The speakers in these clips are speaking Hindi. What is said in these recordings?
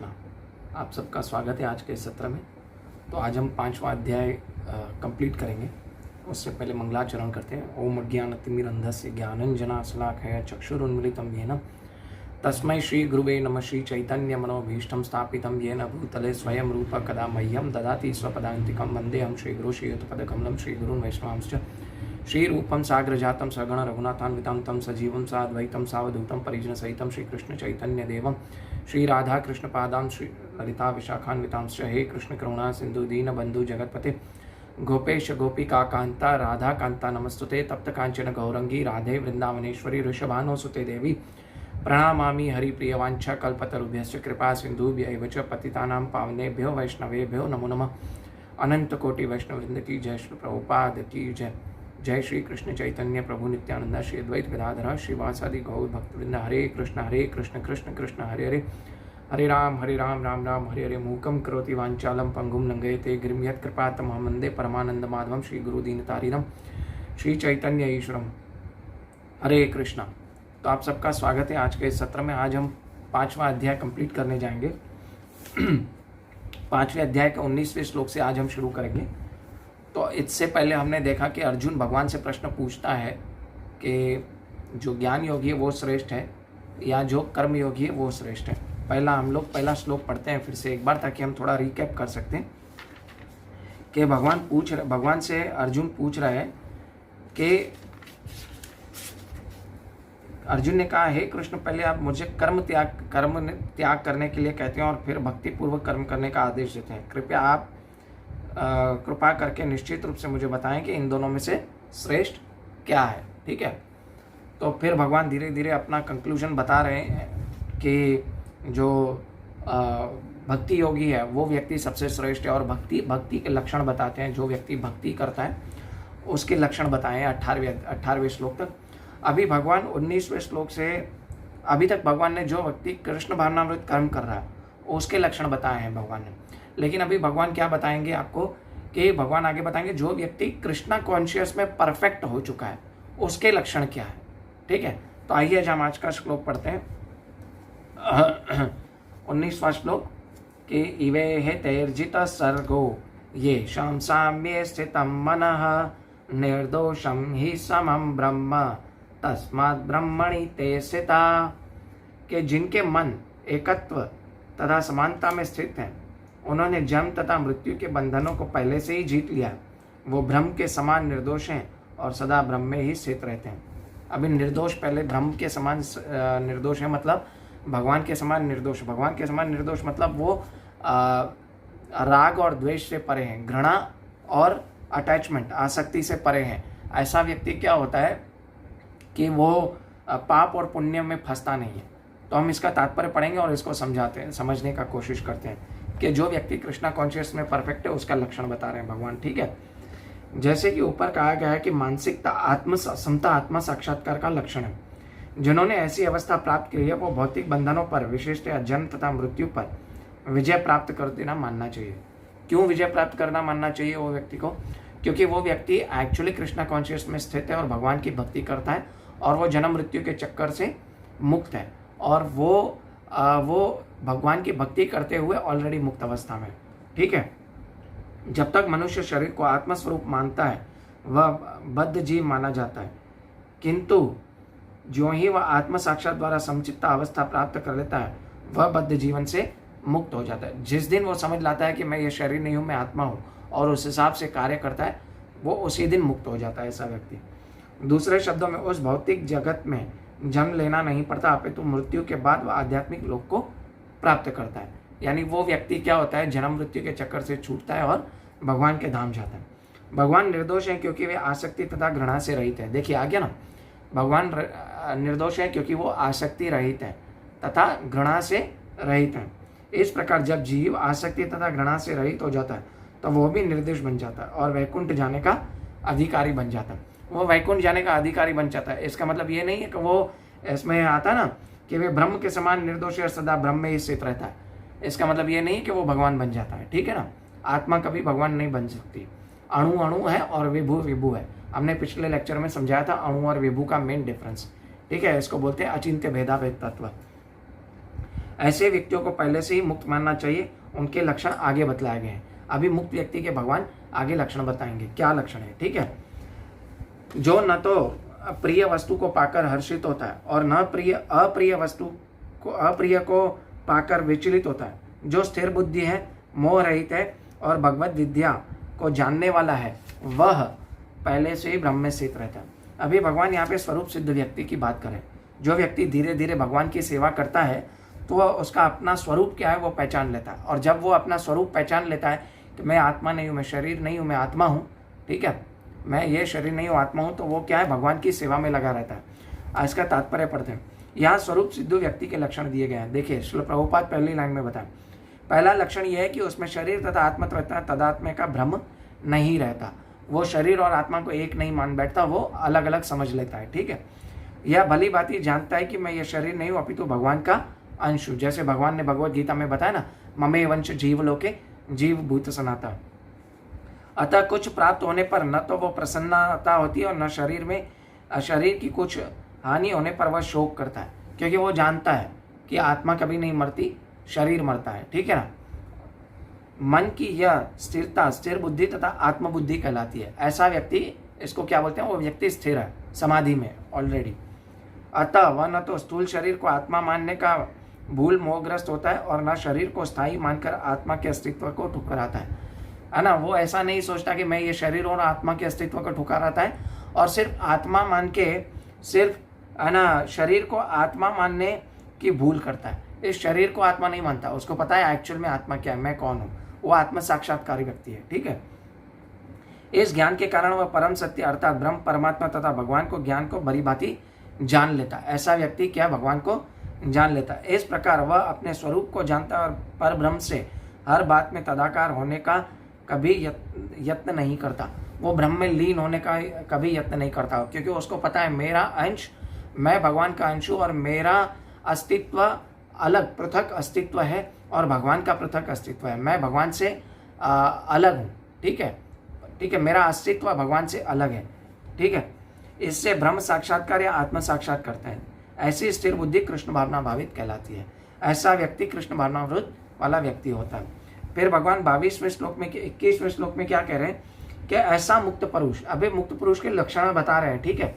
कृष्णा। आप सबका स्वागत है आज के सत्र में। तो आज हम 5वां अध्याय कंप्लीट करेंगे। उससे पहले मंगलाचरण करते हैं। ओम अज्ञानतिमिरन्धस्य ज्ञानञ्जनाशलाकया चक्षुरुन्मीलितं येन तस्मै श्री गुरुवे नमः। श्री चैतन्य मनोभीष्टं स्थापितं येन भूतले स्वयं रूप कदा मह्यं ददाति स्वपदान्तिकं। वन्देऽहं श्रीगुरुं श्रीयुतपदकमलं श्रीगुरुन् वैष्णवांश्च। श्रीरूपं साग्रजातं सगण रघुनाथान्वितं तं सजीवं साद्वैतं सावधूतं परिजनसहितं श्रीकृष्ण चैतन्यदेवं श्रीराधाकृष्णपादां श्री ललिता विशाखान्वितांश्च। हे कृष्ण करुणा सिंधु दीनबंधु जगत्पते गोपेश गोपिका कांता राधा कांता नमस्तुते। तप्त कांचन गौरंगी राधे वृंदावनेश्वरी ऋषभानुसुते देवी प्रणमामि हरिप्रिय वांछा कल्पतरुभ्यश्च कृपा सिंधुभ्यैव च पतितानां पावनेभ्यो वैष्णवेभ्यो नमो नमः। अनंत कोटि वैष्णववृंद की जय। श्री प्रभुपाद की जय। जय श्री कृष्ण चैतन्य प्रभु नित्यानंद श्री अद्वैत गदाधर श्रीवासादि गौर भक्तवृंद। हरे कृष्ण कृष्ण कृष्ण हरे हरे हरे राम राम राम हरे हरे। मूकं करोति वाञ्छालं पंगुं लंघयते गिरिं यत्कृपातमहं वन्दे परमानंद माधवं श्री गुरु दीनतारिणं श्री चैतन्य ईश्वरम। हरे कृष्णा। तो आप सबका स्वागत है आज के सत्र में। आज हम 5वां अध्याय कंप्लीट करने जाएंगे। 5वें अध्याय के 19वें श्लोक से आज हम शुरू करेंगे। तो इससे पहले हमने देखा कि अर्जुन भगवान से प्रश्न पूछता है कि जो ज्ञान योगी है वो श्रेष्ठ है या जो कर्म योगी है वो श्रेष्ठ है। हम लोग पहला श्लोक पढ़ते हैं फिर से एक बार, ताकि हम थोड़ा रिकैप कर सकते हैं कि भगवान से अर्जुन पूछ रहा है कि अर्जुन ने कहा, हे कृष्ण, पहले आप मुझे कर्म त्याग करने के लिए कहते हैं और फिर भक्ति पूर्वक कर्म करने का आदेश देते हैं। कृपया आप कृपा करके निश्चित रूप से मुझे बताएं कि इन दोनों में से श्रेष्ठ क्या है। ठीक है। तो फिर भगवान धीरे धीरे अपना कंक्लूजन बता रहे हैं कि जो भक्ति योगी है वो व्यक्ति सबसे श्रेष्ठ है, और भक्ति के लक्षण बताते हैं। जो व्यक्ति भक्ति करता है उसके लक्षण बताए 18वें श्लोक तक। अभी भगवान 19वें श्लोक से अभी तक भगवान ने जो व्यक्ति कृष्ण भावनामृत कर्म कर रहा है उसके लक्षण बताए हैं भगवान ने। लेकिन अभी भगवान क्या बताएंगे आपको कि भगवान आगे बताएंगे जो व्यक्ति कृष्णा कॉन्शियस में परफेक्ट हो चुका है उसके लक्षण क्या है। ठीक है। तो आइए हम आज का श्लोक पढ़ते हैं। 19वां श्लोक कि इवे हे तैर्जित सर्गो ये शाम साम्ये स्थितं मनः निर्दोषं हि समं ब्रह्म तस्मात् ब्रह्मणि ते स्थिता। कि जिनके मन एकत्व तथा समानता में स्थित हैं, उन्होंने जन्म तथा मृत्यु के बंधनों को पहले से ही जीत लिया, वो ब्रह्म के समान निर्दोष हैं और सदा ब्रह्म में ही स्थित रहते हैं। अभी निर्दोष पहले ब्रह्म के समान निर्दोष है, मतलब भगवान के समान निर्दोष। भगवान के समान निर्दोष मतलब वो राग और द्वेष से परे हैं, घृणा और अटैचमेंट आसक्ति से परे हैं। ऐसा व्यक्ति क्या होता है कि वो पाप और पुण्य में फंसता नहीं है। तो हम इसका तात्पर्य पढ़ेंगे और इसको समझने का कोशिश करते हैं कि जो व्यक्ति कृष्णा कॉन्शियस में परफेक्ट है उसका लक्षण बता रहे हैं भगवान। ठीक है। जैसे कि ऊपर कहा गया है कि मानसिकता समता आत्मा साक्षात्कार का लक्षण है। जिन्होंने ऐसी अवस्था प्राप्त की है वो भौतिक बंधनों पर, विशेषतः जन्म तथा मृत्यु पर विजय प्राप्त कर देना मानना चाहिए। क्यों विजय प्राप्त करना मानना चाहिए वो व्यक्ति को? क्योंकि वो व्यक्ति एक्चुअली कृष्णा कॉन्शियस में स्थित है और भगवान की भक्ति करता है और वो जन्म मृत्यु के चक्कर से मुक्त है, और वो भगवान की भक्ति करते हुए ऑलरेडी मुक्त अवस्था में। ठीक है। जब तक मनुष्य शरीर को आत्मस्वरूप मानता है वह बद्ध जीव माना जाता है, किंतु जो ही वह आत्म साक्षात द्वारा समचित्ता अवस्था प्राप्त कर लेता है वह बद्ध जीवन से मुक्त हो जाता है। जिस दिन वो समझ लाता है कि मैं ये शरीर नहीं हूँ, मैं आत्मा हूँ, और उस हिसाब से कार्य करता है, वो उसी दिन मुक्त हो जाता है ऐसा व्यक्ति। दूसरे शब्दों में उस भौतिक जगत में जन्म लेना नहीं पड़ता, अपितु मृत्यु के बाद वह आध्यात्मिक लोक को प्राप्त करता है। यानी वो व्यक्ति क्या होता है, जन्म मृत्यु के चक्कर से छूटता है और भगवान के धाम जाता है। भगवान निर्दोष है क्योंकि वे आसक्ति तथा घृणा से रहित है। देखिए आ गया ना, भगवान निर्दोष है क्योंकि वो आसक्ति रहित है तथा घृणा से रहित है। इस प्रकार जब जीव आसक्ति तथा घृणा से रहित हो जाता है तो वो भी निर्दोष बन जाता है और वैकुंठ जाने का अधिकारी बन जाता है। वो वैकुंठ जाने का अधिकारी बन जाता है। इसका मतलब ये नहीं है कि वो, इसमें आता ना कि वे ब्रह्म के समान निर्दोष और सदा ब्रह्म में ही स्थित रहता है। इसका मतलब ये नहीं है कि वो भगवान बन जाता है। ठीक है ना। आत्मा कभी भगवान नहीं बन सकती। अणु अणु है और विभु विभु है। हमने पिछले लेक्चर में समझाया था अणु और विभु का मेन डिफरेंस। ठीक है। इसको बोलते हैं अचिंत्य भेदाभेद तत्व। ऐसे व्यक्तियों को पहले से ही मुक्त मानना चाहिए। उनके लक्षण आगे बतलाए गए हैं। अभी मुक्त व्यक्ति के भगवान आगे लक्षण बताएंगे, क्या लक्षण है, ठीक है। जो न तो प्रिय वस्तु को पाकर हर्षित होता है और न अप्रिय को पाकर विचलित होता है, जो स्थिर बुद्धि है, मोह रहित है और भगवत विद्या को जानने वाला है, वह पहले से ही ब्रह्म में स्थित रहता है। अभी भगवान यहाँ पे स्वरूप सिद्ध व्यक्ति की बात करें। जो व्यक्ति धीरे धीरे भगवान की सेवा करता है तो वह उसका अपना स्वरूप क्या है वो पहचान लेता है। और जब वो अपना स्वरूप पहचान लेता है कि मैं आत्मा नहीं हूँ, मैं शरीर नहीं हूँ, मैं आत्मा हूँ, ठीक है, मैं ये शरीर नहीं हूँ, आत्मा हूँ, तो वो क्या है, भगवान की सेवा में लगा रहता है। इसका तात्पर्य पढ़ते हैं। यहाँ स्वरूप सिद्ध व्यक्ति के लक्षण दिए गए हैं। देखिए, श्रील प्रभुपाद पहली लाइन में बताएं। पहला लक्षण यह है कि उसमें शरीर तथा आत्मा तदात्म्य का भ्रम नहीं रहता। वो शरीर और आत्मा को एक नहीं मान बैठता, वो अलग अलग समझ लेता है, ठीक है। यह भली बात जानता है कि मैं ये शरीर नहीं हूँ अपितु भगवान का अंश हूँ। जैसे भगवान ने भगवत गीता में बताया ना, ममे वंश जीव लोके जीव भूत सनातन। अतः कुछ प्राप्त होने पर न तो वो प्रसन्नता होती है और न शरीर की कुछ हानि होने पर वह शोक करता है, क्योंकि वो जानता है कि आत्मा कभी नहीं मरती, शरीर मरता है, ठीक है ना। मन की यह स्थिरता स्थिर बुद्धि तथा आत्मबुद्धि कहलाती है। ऐसा व्यक्ति, इसको क्या बोलते हैं, वो व्यक्ति स्थिर है समाधि में ऑलरेडी। अतः वह न तो स्थूल शरीर को आत्मा मानने का भूल मोहग्रस्त होता है और न शरीर को स्थायी मानकर आत्मा के अस्तित्व को ठुकराता है ना। वो ऐसा नहीं सोचता कि मैं ये शरीर और आत्मा के अस्तित्व को ठुकराता है और सिर्फ आत्मा मान के सिर्फ है ना शरीर को आत्मा मानने की भूल करता है। इस शरीर को आत्मा नहीं मानता, उसको पता है एक्चुअल में आत्मा क्या है, मैं कौन हूँ। वो आत्म साक्षात्कारी व्यक्ति है, ठीक है। इस ज्ञान के कारण वह परम सत्य अर्थात ब्रह्म परमात्मा तथा भगवान को ज्ञान को भली भांति जान लेता है। ऐसा व्यक्ति क्या भगवान को जान लेता है। इस प्रकार वह अपने स्वरूप को जानता है और पर ब्रह्म से हर बात में तदाकार होने का कभी यत्न नहीं करता। वो ब्रह्म में लीन होने का कभी यत्न नहीं करता, क्योंकि उसको पता है मेरा अंश, मैं भगवान का अंश हूँ और मेरा अस्तित्व अलग पृथक अस्तित्व है और भगवान का पृथक अस्तित्व है। मैं भगवान से अलग हूँ, ठीक है, ठीक है, मेरा अस्तित्व भगवान से अलग है, ठीक है। इससे ब्रह्म साक्षात्कार या आत्म साक्षात करता है। ऐसी स्थिर बुद्धि कृष्ण भावना भावित कहलाती है। ऐसा व्यक्ति कृष्ण भावना वृत्त वाला व्यक्ति होता है। फिर भगवान 22वें श्लोक में 21वें श्लोक में क्या कह रहे हैं कि ऐसा मुक्त पुरुष, अभी मुक्त पुरुष के लक्षण बता रहे हैं, ठीक है,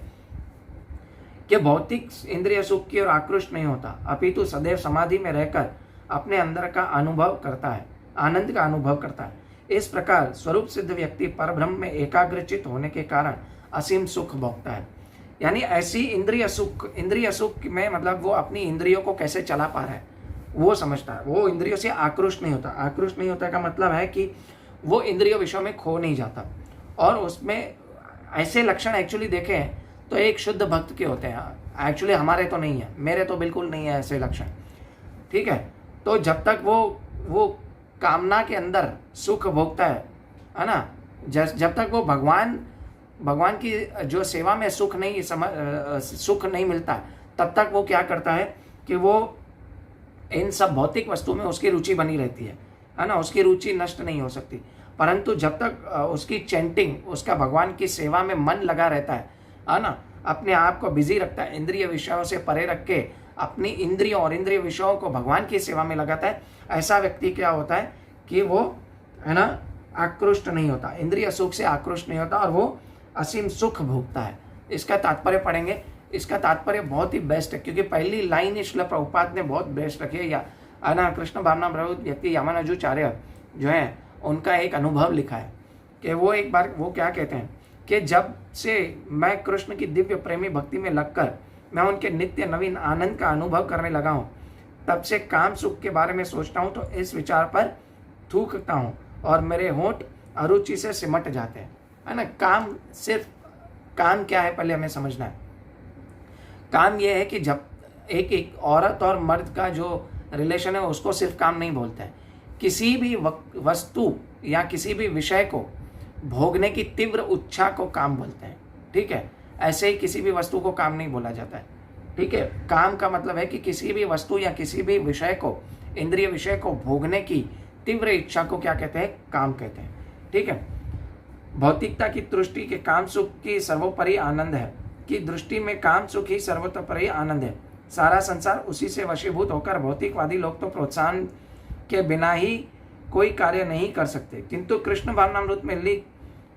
कि भौतिक इंद्रिय सुख की ओर आकृष्ट नहीं होता, अपितु सदैव समाधि में रहकर अपने अंदर का अनुभव करता है, आनंद का अनुभव करता है। इस प्रकार स्वरूप सिद्ध व्यक्ति परब्रह्म में एकाग्रचित होने के कारण असीम सुख भोगता है। यानी ऐसी इंद्रिय सुख में मतलब वो अपनी इंद्रियों को कैसे चला पा रहा है वो समझता है। वो इंद्रियों से आकृष्ट नहीं होता। आकृष्ट नहीं होता का मतलब है कि वो इंद्रियों विषयों में खो नहीं जाता। और उसमें ऐसे लक्षण एक्चुअली देखें तो एक शुद्ध भक्त के होते हैं। एक्चुअली हमारे तो नहीं है, मेरे तो बिल्कुल नहीं है ऐसे लक्षण, ठीक है। तो जब तक वो कामना के अंदर सुख भोगता है ना, जब तक वो भगवान की जो सेवा में सुख नहीं मिलता, तब तक वो क्या करता है कि वो इन सब भौतिक वस्तु में उसकी रुचि बनी रहती है ना। उसकी रुचि नष्ट नहीं हो सकती। परंतु जब तक उसकी चैंटिंग, उसका भगवान की सेवा में मन लगा रहता है ना, अपने आप को बिजी रखता है, इंद्रिय विषयों से परे रख के अपनी इंद्रियों और इंद्रिय विषयों को भगवान की सेवा में लगाता है, ऐसा व्यक्ति क्या होता है कि वो है ना आकृष्ट नहीं होता, इंद्रिय सुख से आकृष्ट नहीं होता और वो असीम सुख भोगता है। इसका तात्पर्य पढ़ेंगे। इसका तात्पर्य बहुत ही बेस्ट है, क्योंकि पहली लाइन श्रील प्रभुपाद ने बहुत बेस्ट रखी है। या अना कृष्ण भावना प्रभु व्यक्ति यामानुजाचार्य जो है उनका एक अनुभव लिखा है कि वो एक बार वो क्या कहते हैं कि जब से मैं कृष्ण की दिव्य प्रेमी भक्ति में लगकर मैं उनके नित्य नवीन आनंद का अनुभव करने लगा हूँ, तब से काम सुख के बारे में सोचता हूँ तो इस विचार पर थूकता हूँ और मेरे होंठ अरुचि से सिमट जाते हैं, है ना। काम क्या है पहले हमें समझना है। काम यह है कि जब एक औरत और मर्द का जो रिलेशन है उसको सिर्फ काम नहीं बोलते हैं। किसी भी वस्तु या किसी भी विषय को भोगने की तीव्र इच्छा को काम बोलते हैं, ठीक है। ऐसे ही किसी भी वस्तु को काम नहीं बोला जाता है, ठीक है। काम का मतलब है कि किसी भी वस्तु या किसी भी विषय को, इंद्रिय विषय को भोगने की तीव्र इच्छा को क्या कहते हैं, काम कहते हैं, ठीक है। भौतिकता की दृष्टि के काम सुख की सर्वोपरि आनंद है, की दृष्टि में काम सुख ही सर्वोपरि आनंद है। सारा संसार उसी से वशीभूत होकर भौतिकवादी लोग तो प्रोत्साहन के बिना ही कोई कार्य नहीं कर सकते, किंतु कृष्ण भावनामृत में लीन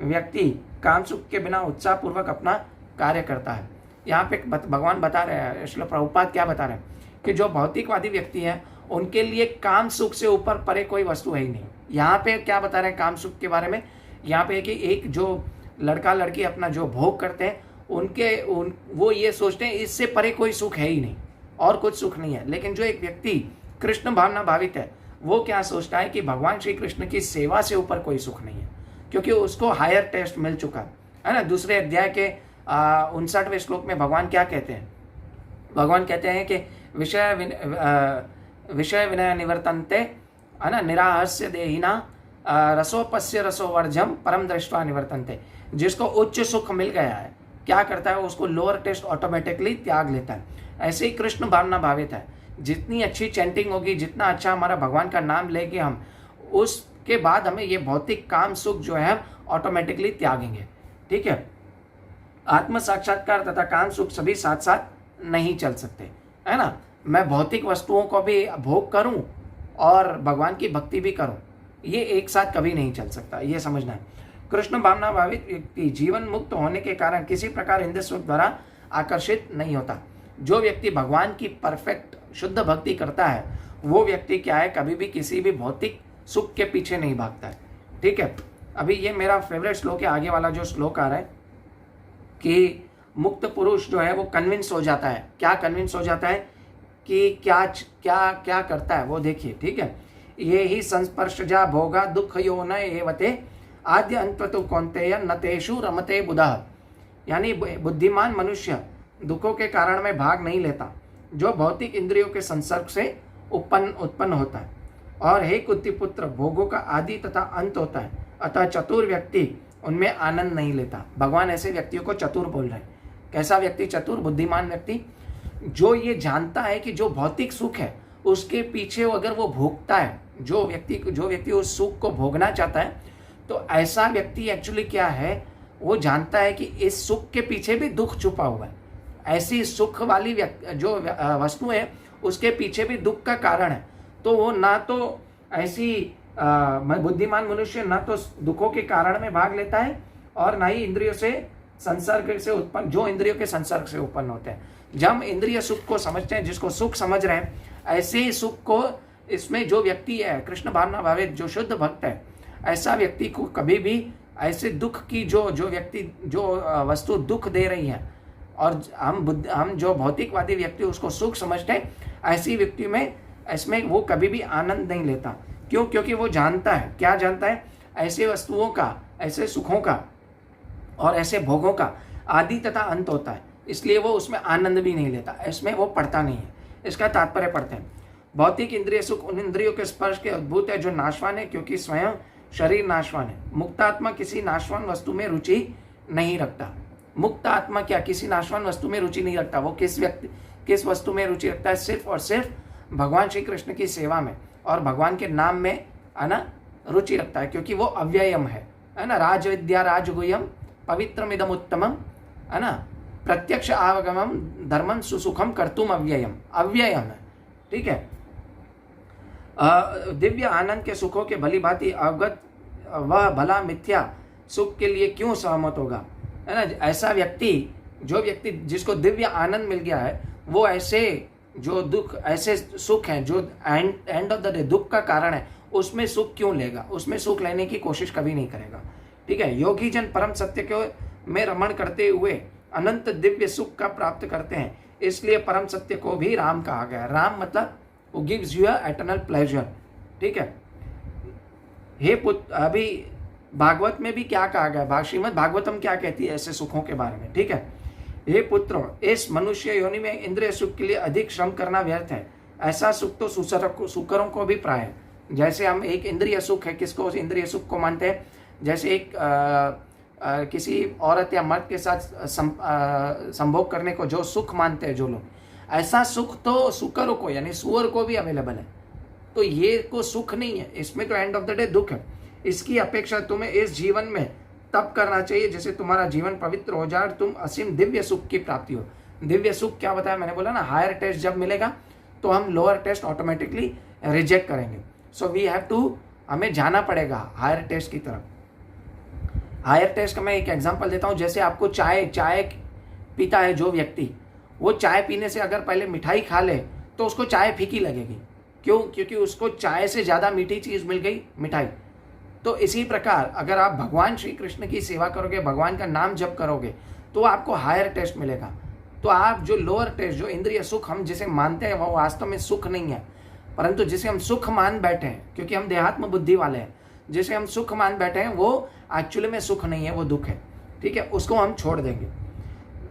व्यक्ति काम सुख के बिना उत्साह पूर्वक अपना कार्य करता है। यहाँ पे भगवान बता रहे हैं, श्रील प्रभुपाद क्या बता रहे हैं कि जो भौतिकवादी व्यक्ति है उनके लिए काम सुख से ऊपर परे कोई वस्तु है ही नहीं। यहाँ पे क्या बता रहे हैं काम सुख के बारे में, यहाँ पे कि एक जो लड़का लड़की अपना जो भोग करते हैं वो ये सोचते हैं इससे परे कोई सुख है ही नहीं और कुछ सुख नहीं है। लेकिन जो एक व्यक्ति कृष्ण भावना भावित है वो क्या सोचता है कि भगवान श्री कृष्ण की सेवा से ऊपर कोई सुख नहीं है, क्योंकि उसको हायर टेस्ट मिल चुका है ना। दूसरे अध्याय के 59वें श्लोक में भगवान क्या कहते हैं, भगवान कहते हैं कि विषय विनय निवर्तन्ते है ना निराहस्य देहिना रसोपस्य रसोवर्जम परम दृष्टवा निवर्तन्ते। जिसको उच्च सुख मिल गया है क्या करता है, उसको लोअर टेस्ट ऑटोमेटिकली त्याग लेता है। ऐसे ही कृष्ण भावना भावित है, जितनी अच्छी चैंटिंग होगी, जितना अच्छा हमारा भगवान का नाम लेके हम, उसके बाद हमें ये भौतिक काम सुख जो है ऑटोमेटिकली त्यागेंगे। ठीक है, आत्म साक्षात्कार तथा काम सुख सभी साथ साथ नहीं चल सकते, है ना। मैं भौतिक वस्तुओं को भी भोग करूं और भगवान की भक्ति भी करूं, ये एक साथ कभी नहीं चल सकता, ये समझना है। कृष्ण भावना भावित व्यक्ति जीवन मुक्त होने के कारण किसी प्रकार इंद्रिय सुख द्वारा आकर्षित नहीं होता। जो व्यक्ति भगवान की परफेक्ट शुद्ध भक्ति करता है वो व्यक्ति क्या है, कभी भी किसी भी भौतिक सुख के पीछे नहीं भागता है। ठीक है, अभी ये मेरा फेवरेट श्लोक है, आगे वाला जो श्लोक आ रहा है कि मुक्त पुरुष जो है वो कन्विंस हो जाता है। क्या कन्विंस हो जाता है कि क्या क्या क्या करता है वो देखिए। ठीक है, ये ही संस्पर्शजा भोगा दुख यो न एवते आद्य अंततो कौन्तेय न तेषु रमते बुधः। यानी बुद्धिमान मनुष्य दुखों के कारण में भाग नहीं लेता जो भौतिक इंद्रियों के संसर्ग से उत्पन्न होता है। और हे कुंतीपुत्र, भोगों का आदि तथा अंत होता है, अतः चतुर व्यक्ति उनमें आनंद नहीं लेता। भगवान ऐसे व्यक्तियों को चतुर बोल रहे हैं। कैसा व्यक्ति चतुर, बुद्धिमान व्यक्ति, जो ये जानता है कि जो भौतिक सुख है उसके पीछे अगर वो भोगता है, जो व्यक्ति उस सुख को भोगना चाहता है, तो ऐसा व्यक्ति एक्चुअली क्या है, वो जानता है कि इस सुख के पीछे भी दुख छुपा हुआ है। ऐसी सुख वाली जो वस्तु है उसके पीछे भी दुख का कारण है। तो वो ना तो ऐसी बुद्धिमान मनुष्य ना तो दुखों के कारण में भाग लेता है और ना ही इंद्रियों से संसर्ग से उत्पन्न, जो इंद्रियों के संसर्ग से उत्पन्न होते हैं। जब हम इंद्रिय सुख को समझते हैं, जिसको सुख समझ रहे हैं, ऐसे ही सुख को इसमें जो व्यक्ति है कृष्ण भावना भावित जो शुद्ध भक्त है, ऐसा व्यक्ति को कभी भी ऐसे दुख की जो वस्तु दुख दे रही है और हम जो भौतिकवादी व्यक्ति उसको सुख समझते हैं, ऐसी व्यक्ति में इसमें वो कभी भी आनंद नहीं लेता। क्यों? क्योंकि वो जानता है, क्या जानता है, ऐसे वस्तुओं का, ऐसे सुखों का और ऐसे भोगों का आदि तथा अंत होता है, इसलिए वो उसमें आनंद भी नहीं लेता, इसमें वो पढ़ता नहीं है। इसका तात्पर्य पढ़ते हैं, भौतिक इंद्रिय सुख उन इंद्रियों के स्पर्श के अद्भुत है जो नाशवान है, क्योंकि स्वयं शरीर नाशवान है। मुक्त आत्मा किसी नाशवान वस्तु में रुचि नहीं रखता। मुक्त आत्मा क्या किसी नाशवान वस्तु में रुचि नहीं रखता। वो किस वस्तु में रुचि रखता है? सिर्फ और सिर्फ भगवान श्री कृष्ण की सेवा में और भगवान के नाम में, है ना, रुचि रखता है, क्योंकि वो अव्ययम है ना। राज विद्या राजगुह्यम पवित्रमिदम उत्तमम, है ना, प्रत्यक्ष आगमम धर्मं सुसुखम कर्तुम अव्ययम, अव्ययम है। ठीक है, दिव्य आनंद के सुखों के भली भांति अवगत वह भला मिथ्या सुख के लिए क्यों सहमत होगा, है ना। ऐसा व्यक्ति, जो व्यक्ति जिसको दिव्य आनंद मिल गया है, वो ऐसे जो दुख, ऐसे सुख हैं जो एंड ऑफ द डे दुख का कारण है, उसमें सुख क्यों लेगा? उसमें सुख लेने की कोशिश कभी नहीं करेगा। ठीक है, योगी जन परम सत्य के में रमण करते हुए अनंत दिव्य सुख का प्राप्त करते हैं, इसलिए परम सत्य को भी राम कहा गया। राम मतलब वो गिव्स यू एटर्नल प्लेजर। ठीक है, हे पुत्र, अभी भागवत में भी क्या कहा गया, श्रीमद् भागवतम क्या कहती है ऐसे सुखों के बारे में। ठीक है, हे पुत्र, इस मनुष्य योनि में इंद्रिय सुख के लिए अधिक श्रम करना व्यर्थ है। ऐसा सुख तो सुकरों को भी प्राय है। जैसे हम एक इंद्रिय सुख है, किसको इंद्रिय सुख को मानते हैं? जैसे एक किसी औरत या मर्द के साथ संभोग करने को जो सुख मानते हैं जो लोग, ऐसा सुख तो सुकरों को यानी सुअर को भी अवेलेबल है। तो ये को सुख नहीं है, इसमें तो एंड ऑफ द डे दुख है। इसकी अपेक्षा तुम्हें इस जीवन में तब करना चाहिए जैसे तुम्हारा जीवन पवित्र हो जाए और तुम असीम दिव्य सुख की प्राप्ति हो। दिव्य सुख क्या बताया मैंने, बोला ना हायर टेस्ट जब मिलेगा तो हम लोअर टेस्ट ऑटोमेटिकली रिजेक्ट करेंगे। सो वी हैव टू, हमें जाना पड़ेगा हायर टेस्ट की तरफ। हायर टेस्ट का मैं एक एग्जांपल देता हूँ। जैसे आपको चाय पीता है जो व्यक्ति, वो चाय पीने से अगर पहले मिठाई खा ले तो उसको चाय फीकी लगेगी। क्यों? क्योंकि उसको चाय से ज़्यादा मीठी चीज़ मिल गई, मिठाई। तो इसी प्रकार अगर आप भगवान श्री कृष्ण की सेवा करोगे, भगवान का नाम जप करोगे, तो आपको हायर टेस्ट मिलेगा। तो आप जो लोअर टेस्ट, जो इंद्रिय सुख हम जिसे मानते हैं, वो वास्तव में सुख नहीं है, परंतु जिसे हम सुख मान बैठे हैं, क्योंकि हम देहात्म बुद्धि वाले हैं, जिसे हम सुख मान बैठे हैं वो एक्चुअली में सुख नहीं है, वो दुख है। ठीक है, उसको हम छोड़ देंगे।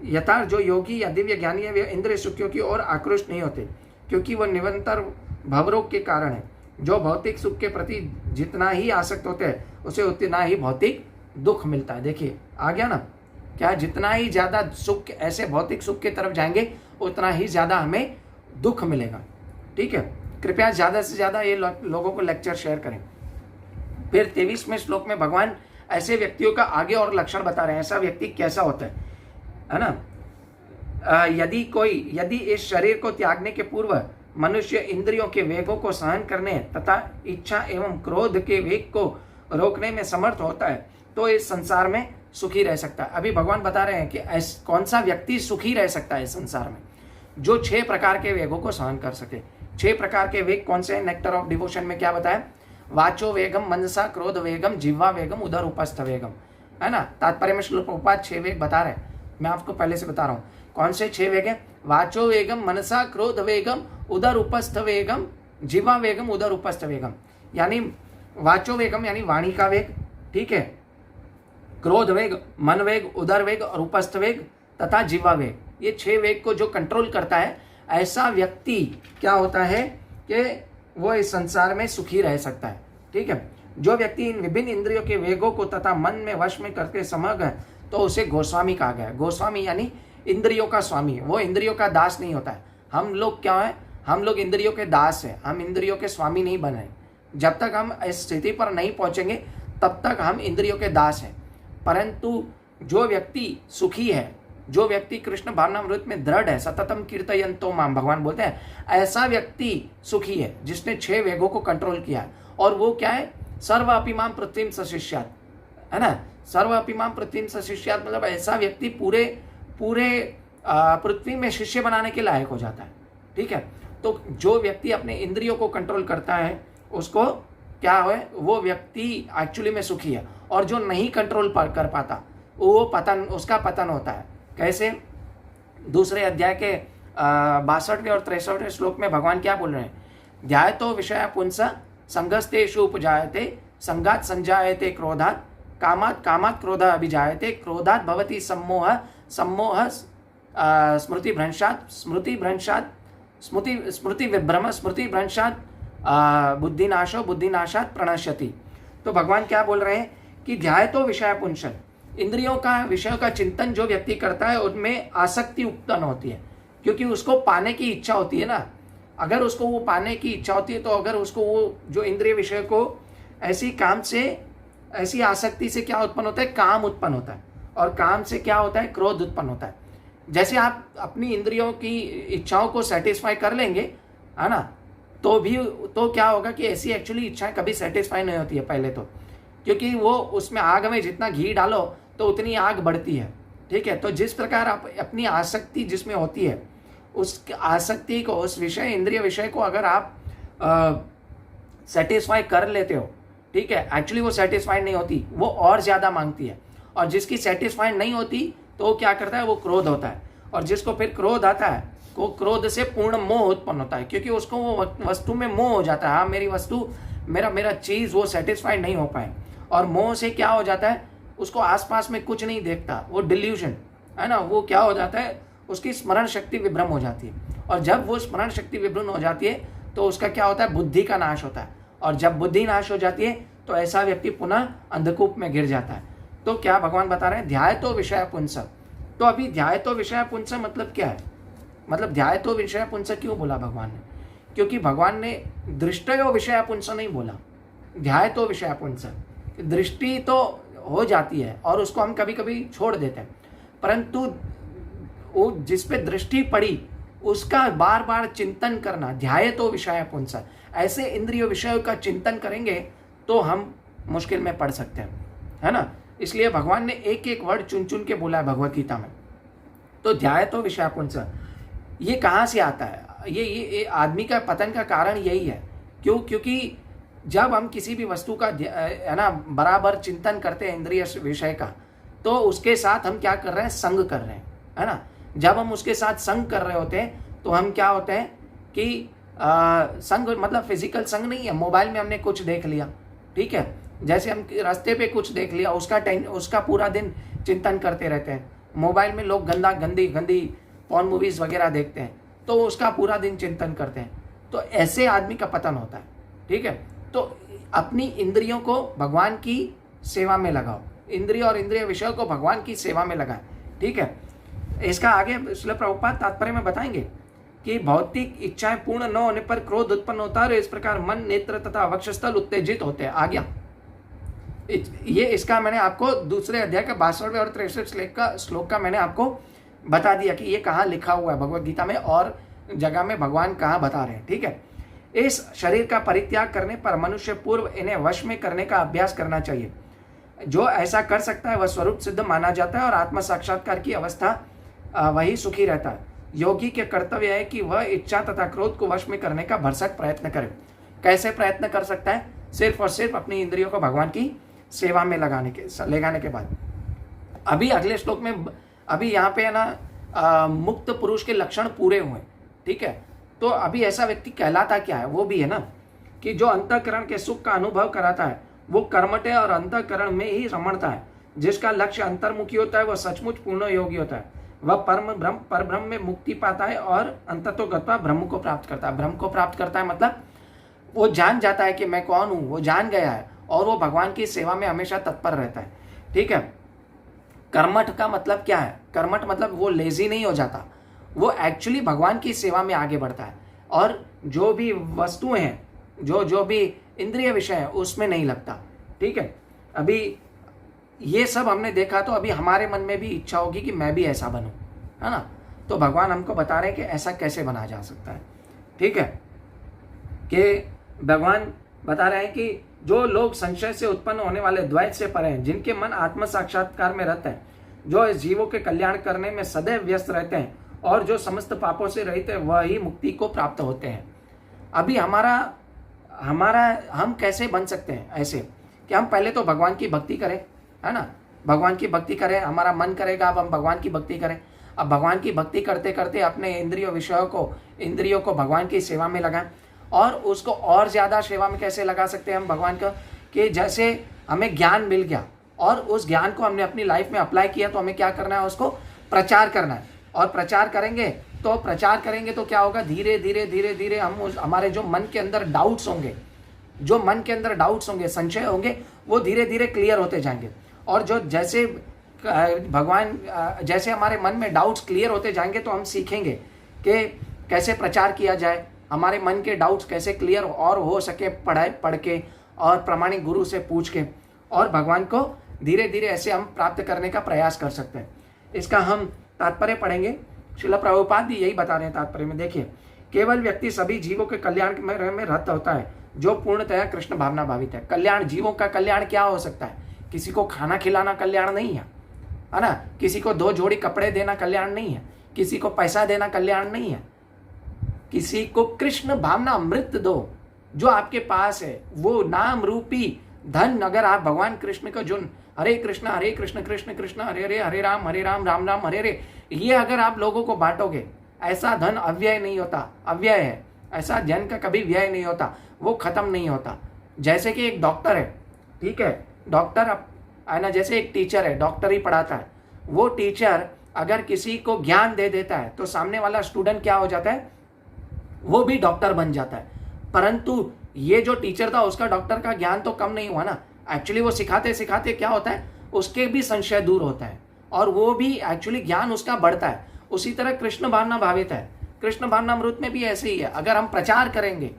यथार्थ जो योगी या दिव्य ज्ञानी है वे इंद्रिय सुखों की ओर आकृष्ट नहीं होते, क्योंकि वह निरंतर भवरोग के कारण है। जो भौतिक सुख के प्रति जितना ही आसक्त होते हैं, उसे उतना ही भौतिक दुख मिलता है। देखिए आ गया ना, क्या जितना ही ज्यादा सुख, ऐसे भौतिक सुख की तरफ जाएंगे उतना ही ज्यादा हमें दुख मिलेगा। ठीक है, कृपया ज्यादा से ज्यादा ये लोगों को लेक्चर शेयर करें। फिर 23वें श्लोक में भगवान ऐसे व्यक्तियों का आगे और लक्षण बता रहे हैं, ऐसा व्यक्ति कैसा होता है ना। यदि इस शरीर को त्यागने के पूर्व मनुष्य इंद्रियों के वेगों को सहन करने तथा इच्छा एवं क्रोध के वेग को रोकने में समर्थ होता है, तो इस संसार में सुखी रह सकता है। अभी भगवान बता रहे हैं कि कौन सा व्यक्ति सुखी रह सकता है इस संसार में, जो 6 प्रकार के वेगों को सहन कर सके। 6 प्रकार के वेग कौन से हैं? नेक्टर ऑफ डिवोशन में क्या बताया? वाचो वेगम, मनसा क्रोध वेगम, जिह्वा वेगम, उदर उपस्थ वेगम, है ना। तात्पर्य में श्लोक प्रभुपाद 6 वेग बता रहे हैं, मैं आपको पहले से बता रहा हूँ। कौन से 6 वेग हैं? वाचो वेगम, मनसा क्रोध वेगम, उदर उपस्थ वेगम, जिह्वा वेगम, उदर उपस्थ वेगम। यानी वाचो वेगम यानी वाणी का वेग, ठीक है, क्रोध वेग, मन वेग, उदर वेग और उपस्थ वेग तथा जिह्वा वेग। ये 6 वेग को जो कंट्रोल करता है, ऐसा व्यक्ति क्या होता है कि वो इस संसार में सुखी रह सकता है। ठीक है, जो व्यक्ति इन विभिन्न इंद्रियों के वेगों को तथा मन में वश में करके समझ है, तो उसे गोस्वामी कहा गया है। गोस्वामी यानी इंद्रियों का स्वामी, वो इंद्रियों का दास नहीं होता है। हम लोग क्या है? हम लोग इंद्रियों के दास हैं, हम इंद्रियों के स्वामी नहीं बने। जब तक हम इस स्थिति पर नहीं पहुंचेंगे तब तक हम इंद्रियों के दास हैं। परंतु जो व्यक्ति सुखी है, जो व्यक्ति कृष्ण भावनामृत में दृढ़ है, सततम कीर्तयन्तो माम, भगवान बोलते हैं, ऐसा व्यक्ति सुखी है जिसने 6 वेगों को कंट्रोल किया है। और वो क्या है? सर्व अपि माम पृथ्वीम सशिष्यात्, है ना। सर्व अपि माम पृथ्वीम सशिष्यात् मतलब ऐसा व्यक्ति पूरे पृथ्वी में शिष्य बनाने के लायक हो जाता है। ठीक है, तो जो व्यक्ति अपने इंद्रियों को कंट्रोल करता है उसको क्या है? वो व्यक्ति एक्चुअली में सुखी है। और जो नहीं कंट्रोल कर पाता, वो पतन, उसका पतन होता है। कैसे? दूसरे अध्याय के 62वें और 63वें श्लोक में भगवान क्या बोल रहे हैं? ध्यायतो विषय पुंस संगस्तेषु उपजायते, संगात संजायते क्रोधात्, कामात् कामात् क्रोधः अभिजायते, क्रोधात् भवति सम्मोह, सम्मोह स्मृति भ्रंशात्, स्मृति भ्रंशात् स्मृति विभ्रम, स्मृति भ्रंशात् बुद्धिनाशो, बुद्धिनाशात् प्रणश्यति। तो भगवान क्या बोल रहे हैं कि ध्यायतो विषय पुंस, इंद्रियों का, विषयों का चिंतन जो व्यक्ति करता है उनमें आसक्ति उत्पन्न होती है, क्योंकि उसको पाने की इच्छा होती है ना। अगर उसको वो पाने की इच्छा होती है, तो अगर उसको वो जो इंद्रिय विषय को ऐसी काम से, ऐसी आसक्ति से क्या उत्पन्न होता है? काम उत्पन्न होता है। और काम से क्या होता है? क्रोध उत्पन्न होता है। जैसे आप अपनी इंद्रियों की इच्छाओं को सेटिस्फाई कर लेंगे, है ना, तो क्या होगा कि ऐसी एक्चुअली इच्छाएं कभी सेटिस्फाई नहीं होती है पहले तो, क्योंकि वो उसमें आग में जितना घी डालो तो उतनी आग बढ़ती है। ठीक है, तो जिस प्रकार आप अपनी आसक्ति जिसमें होती है, उस आसक्ति को, उस विषय, इंद्रिय विषय को अगर आप सेटिस्फाई कर लेते हो, ठीक है, एक्चुअली वो सेटिस्फाइड नहीं होती, वो और ज़्यादा मांगती है। और जिसकी सेटिस्फाइड नहीं होती तो वो क्या करता है? वो क्रोध होता है। और जिसको फिर क्रोध आता है, वो क्रोध से पूर्ण मोह उत्पन्न होता है, क्योंकि उसको वो वस्तु में मोह हो जाता है। हाँ, मेरी वस्तु, मेरा चीज़ वो सेटिस्फाइड नहीं हो पाए। और मोह से क्या हो जाता है? उसको आसपास में कुछ नहीं देखता, वो डिल्यूशन, है ना, वो क्या हो जाता है? उसकी स्मरण शक्ति विभ्रम हो जाती है। और जब वो स्मरण शक्ति विभ्रम हो जाती है तो उसका क्या होता है? बुद्धि का नाश होता है। और जब बुद्धि नाश हो जाती है तो ऐसा व्यक्ति पुनः अंधकूप में गिर जाता है। तो क्या भगवान बता रहे हैं? ध्यायतो विषय पुंस। तो अभी ध्यायतो विषय पुंस मतलब क्या है? मतलब ध्यायतो विषय पुंस क्यों बोला भगवान ने? क्योंकि भगवान ने दृष्टयो विषय पुंस नहीं बोला, ध्यायतो विषय पुंस। दृष्टि तो हो जाती है और उसको हम कभी कभी छोड़ देते हैं, परंतु वो जिस पे दृष्टि पड़ी उसका बार बार चिंतन करना, ध्यायतो विषय पुंसा, ऐसे इंद्रिय विषयों का चिंतन करेंगे तो हम मुश्किल में पड़ सकते हैं, है ना। इसलिए भगवान ने एक एक वर्ड चुन चुन के बोला है भगवत गीता में। तो ध्यायतो विषय पुंसा ये कहाँ से आता है? ये आदमी का पतन का कारण यही है। क्योंकि जब हम किसी भी वस्तु का है ना बराबर चिंतन करते हैं इंद्रिय विषय का, तो उसके साथ हम क्या कर रहे हैं? संग कर रहे हैं, है ना। जब हम उसके साथ संग कर रहे होते हैं तो हम क्या होते हैं कि संग मतलब फिजिकल संग नहीं है। मोबाइल में हमने कुछ देख लिया, ठीक है, जैसे हम रास्ते पे कुछ देख लिया, उसका पूरा दिन चिंतन करते रहते हैं। मोबाइल में लोग गंदी पॉर्न मूवीज वगैरह देखते हैं, तो उसका पूरा दिन चिंतन करते हैं। तो ऐसे आदमी का पतन होता है, ठीक है। तो अपनी इंद्रियों को भगवान की सेवा में लगाओ, इंद्रिय और इंद्रिय विषयों को भगवान की सेवा में लगाएं, ठीक है। इसका आगे श्रील प्रभुपाद तात्पर्य में बताएंगे कि भौतिक इच्छाएं पूर्ण न होने पर क्रोध उत्पन्न होता है और इस प्रकार मन, नेत्र तथा वक्षस्थल उत्तेजित होते हैं। आ गया ये, इसका मैंने आपको दूसरे अध्याय का 62वें और 63 श्लोक का मैंने आपको बता दिया कि ये कहाँ लिखा हुआ है भगवत गीता में और जगह में भगवान कहाँ बता रहे हैं, ठीक है। इस शरीर का परित्याग करने पर मनुष्य पूर्व इन्हें वश में करने का अभ्यास करना चाहिए। जो ऐसा कर सकता है वह स्वरूप सिद्ध माना जाता है और आत्म साक्षात्कार की अवस्था वही सुखी रहता है। योगी के कर्तव्य है कि वह इच्छा तथा क्रोध को वश में करने का भरसक प्रयत्न करे। कैसे प्रयत्न कर सकता है? सिर्फ और सिर्फ अपनी इंद्रियों को भगवान की सेवा में लगाने के बाद। अभी अगले श्लोक में अभी यहाँ पे है ना मुक्त पुरुष के लक्षण पूरे हुए, ठीक है। तो अभी ऐसा व्यक्ति कहलाता क्या है? वो भी है ना कि जो अंतःकरण के सुख का अनुभव कराता है वो कर्मठ है और अंतःकरण में ही रमणता है। जिसका लक्ष्य अंतर्मुखी होता है वह सचमुच पूर्ण योगी होता है। वह परब्रह्म में मुक्ति पाता है और अंततोगत्वा ब्रह्म को प्राप्त करता है। ब्रह्म को प्राप्त करता है मतलब वो जान जाता है कि मैं कौन हूँ, वो जान गया है और वो भगवान की सेवा में हमेशा तत्पर रहता है, ठीक है। कर्मठ का मतलब क्या है? कर्मठ मतलब वो लेजी नहीं हो जाता, वो एक्चुअली भगवान की सेवा में आगे बढ़ता है और जो भी वस्तुएं हैं, जो भी इंद्रिय विषय है उसमें नहीं लगता, ठीक है। अभी ये सब हमने देखा तो अभी हमारे मन में भी इच्छा होगी कि मैं भी ऐसा बनूं, है ना। तो भगवान हमको बता रहे हैं कि ऐसा कैसे बना जा सकता है, ठीक है। कि भगवान बता रहे हैं कि जो लोग संशय से उत्पन्न होने वाले द्वैत से परे हैं, जिनके मन आत्म साक्षात्कार में रहते हैं, जो इस जीवों के कल्याण करने में सदैव व्यस्त रहते हैं और जो समस्त पापों से रहित है, वह ही मुक्ति को प्राप्त होते हैं। अभी हम कैसे बन सकते हैं ऐसे कि हम पहले तो भगवान की भक्ति करें, है ना। भगवान की भक्ति करें, हमारा मन करेगा अब हम भगवान की भक्ति करें। अब भगवान की भक्ति करते करते अपने इंद्रियों को भगवान की सेवा में लगाएं। और उसको और ज़्यादा सेवा में कैसे लगा सकते हैं हम भगवान का? कि जैसे हमें ज्ञान मिल गया और उस ज्ञान को हमने अपनी लाइफ में अप्लाई किया तो हमें क्या करना है? उसको प्रचार करना है। और प्रचार करेंगे तो क्या होगा? धीरे धीरे हम हमारे जो मन के अंदर डाउट्स होंगे, संशय होंगे, वो धीरे धीरे क्लियर होते जाएंगे। और जो जैसे हमारे मन में डाउट्स क्लियर होते जाएंगे तो हम सीखेंगे कि कैसे प्रचार किया जाए, हमारे मन के डाउट्स कैसे क्लियर और हो सके पढ़ के और प्रामाणिक गुरु से पूछ के, और भगवान को धीरे धीरे ऐसे हम प्राप्त करने का प्रयास कर सकते हैं। इसका हम तात्पर्य पढ़ेंगे। श्रील प्रभुपाद भी यही बता रहे हैं तात्पर्य में। देखिए, केवल व्यक्ति सभी जीवों के कल्याण में रत होता है जो पूर्णतया कृष्ण भावना भावित है। कल्याण, जीवों का कल्याण क्या हो सकता है? किसी को खाना खिलाना कल्याण नहीं है ना। किसी को 2 जोड़ी कपड़े देना कल्याण नहीं है, किसी को पैसा देना कल्याण नहीं है। किसी को कृष्ण भावना अमृत दो, जो आपके पास है वो नाम रूपी धन। अगर आप भगवान कृष्ण को जो हरे कृष्ण कृष्ण कृष्ण हरे हरे, हरे राम राम राम हरे हरे, ये अगर आप लोगों को बांटोगे, ऐसा धन अव्यय नहीं होता, अव्यय है। ऐसा धन का कभी व्यय नहीं होता, वो खत्म नहीं होता। जैसे कि एक डॉक्टर है, ठीक है, डॉक्टर है ना, जैसे एक टीचर है, डॉक्टर ही पढ़ाता है। वो टीचर अगर किसी को ज्ञान दे देता है तो सामने वाला स्टूडेंट क्या हो जाता है? वो भी डॉक्टर बन जाता है। परंतु ये जो टीचर था उसका डॉक्टर का ज्ञान तो कम नहीं हुआ ना। एक्चुअली वो सिखाते सिखाते क्या होता है, उसके भी संशय दूर होता है और वो भी एक्चुअली ज्ञान उसका बढ़ता है। उसी तरह कृष्ण भावना भावित है। कृष्ण भावना अमृत में भी ऐसे ही है। अगर हम प्रचार करेंगे,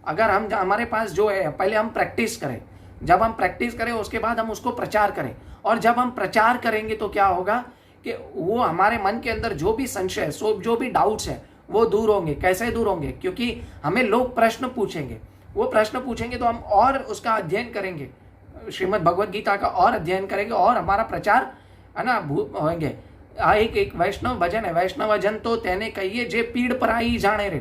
अगर हम हमारे पास जो है, पहले हम प्रैक्टिस करें, जब हम प्रैक्टिस करें उसके बाद हम उसको प्रचार करें, और जब हम प्रचार करेंगे तो क्या होगा कि वो हमारे मन के अंदर जो भी संशय, जो भी डाउट्स है वो दूर होंगे। कैसे दूर होंगे? क्योंकि हमें लोग प्रश्न पूछेंगे, वो प्रश्न पूछेंगे तो हम और उसका अध्ययन करेंगे, श्रीमद् भगवद गीता का और अध्ययन करेंगे और हमारा प्रचार है ना होंगे। एक वैष्णव भजन है, वैष्णव जन तो तेने कहिए जे पीड़ पराई जाने रे।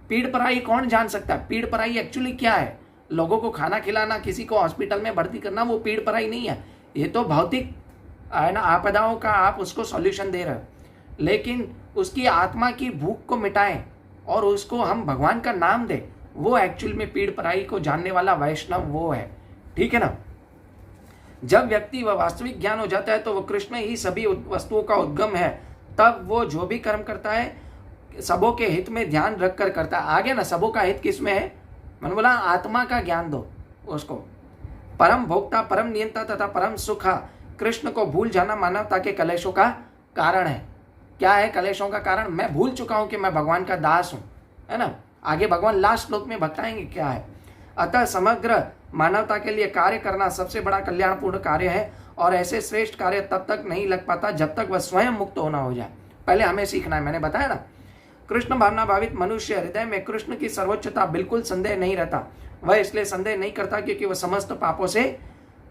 पीड़ पराई कौन जान सकता है? पीड़ पराई एक्चुअली क्या है? लोगों को खाना खिलाना, किसी को हॉस्पिटल में भर्ती करना, वो पीड़ पराई नहीं है। ये तो भौतिक है ना आपदाओं का आप उसको सॉल्यूशन दे रहे हो, लेकिन उसकी आत्मा की भूख को मिटाएं और उसको हम भगवान का नाम दें, वो एक्चुअल में पीड़ पराई को जानने वाला वैष्णव वो है। ठीक है ना? जब व्यक्ति व वास्तविक ज्ञान हो जाता है तो वो कृष्ण ही सभी वस्तुओं का उद्गम है। तब वो जो भी कर्म करता है सबों के हित में ध्यान रखकर करता है। आगे ना सबों का हित किसमें है? मैंने बोला आत्मा का ज्ञान दो उसको। परम भोक्ता, परम नियंता तथा परम सुखा कृष्ण को भूल जाना मानवता के कलेशों का कारण है। क्या है कलेशों का कारण? मैं भूल चुका हूं कि मैं भगवान का दास हूं, है ना? आगे भगवान लास्ट श्लोक में बताएंगे क्या है। अतः समग्र मानवता के लिए कार्य करना सबसे बड़ा कल्याणपूर्ण कार्य है और ऐसे श्रेष्ठ कार्य तब तक नहीं लग पाता जब तक वह स्वयं मुक्त होना हो जाए। पहले हमें सीखना है, मैंने बताया ना। कृष्ण भावना भावित मनुष्य हृदय में कृष्ण की सर्वोच्चता बिल्कुल संदेह नहीं रहता। वह इसलिए संदेह नहीं करता क्योंकि वह समस्त पापों से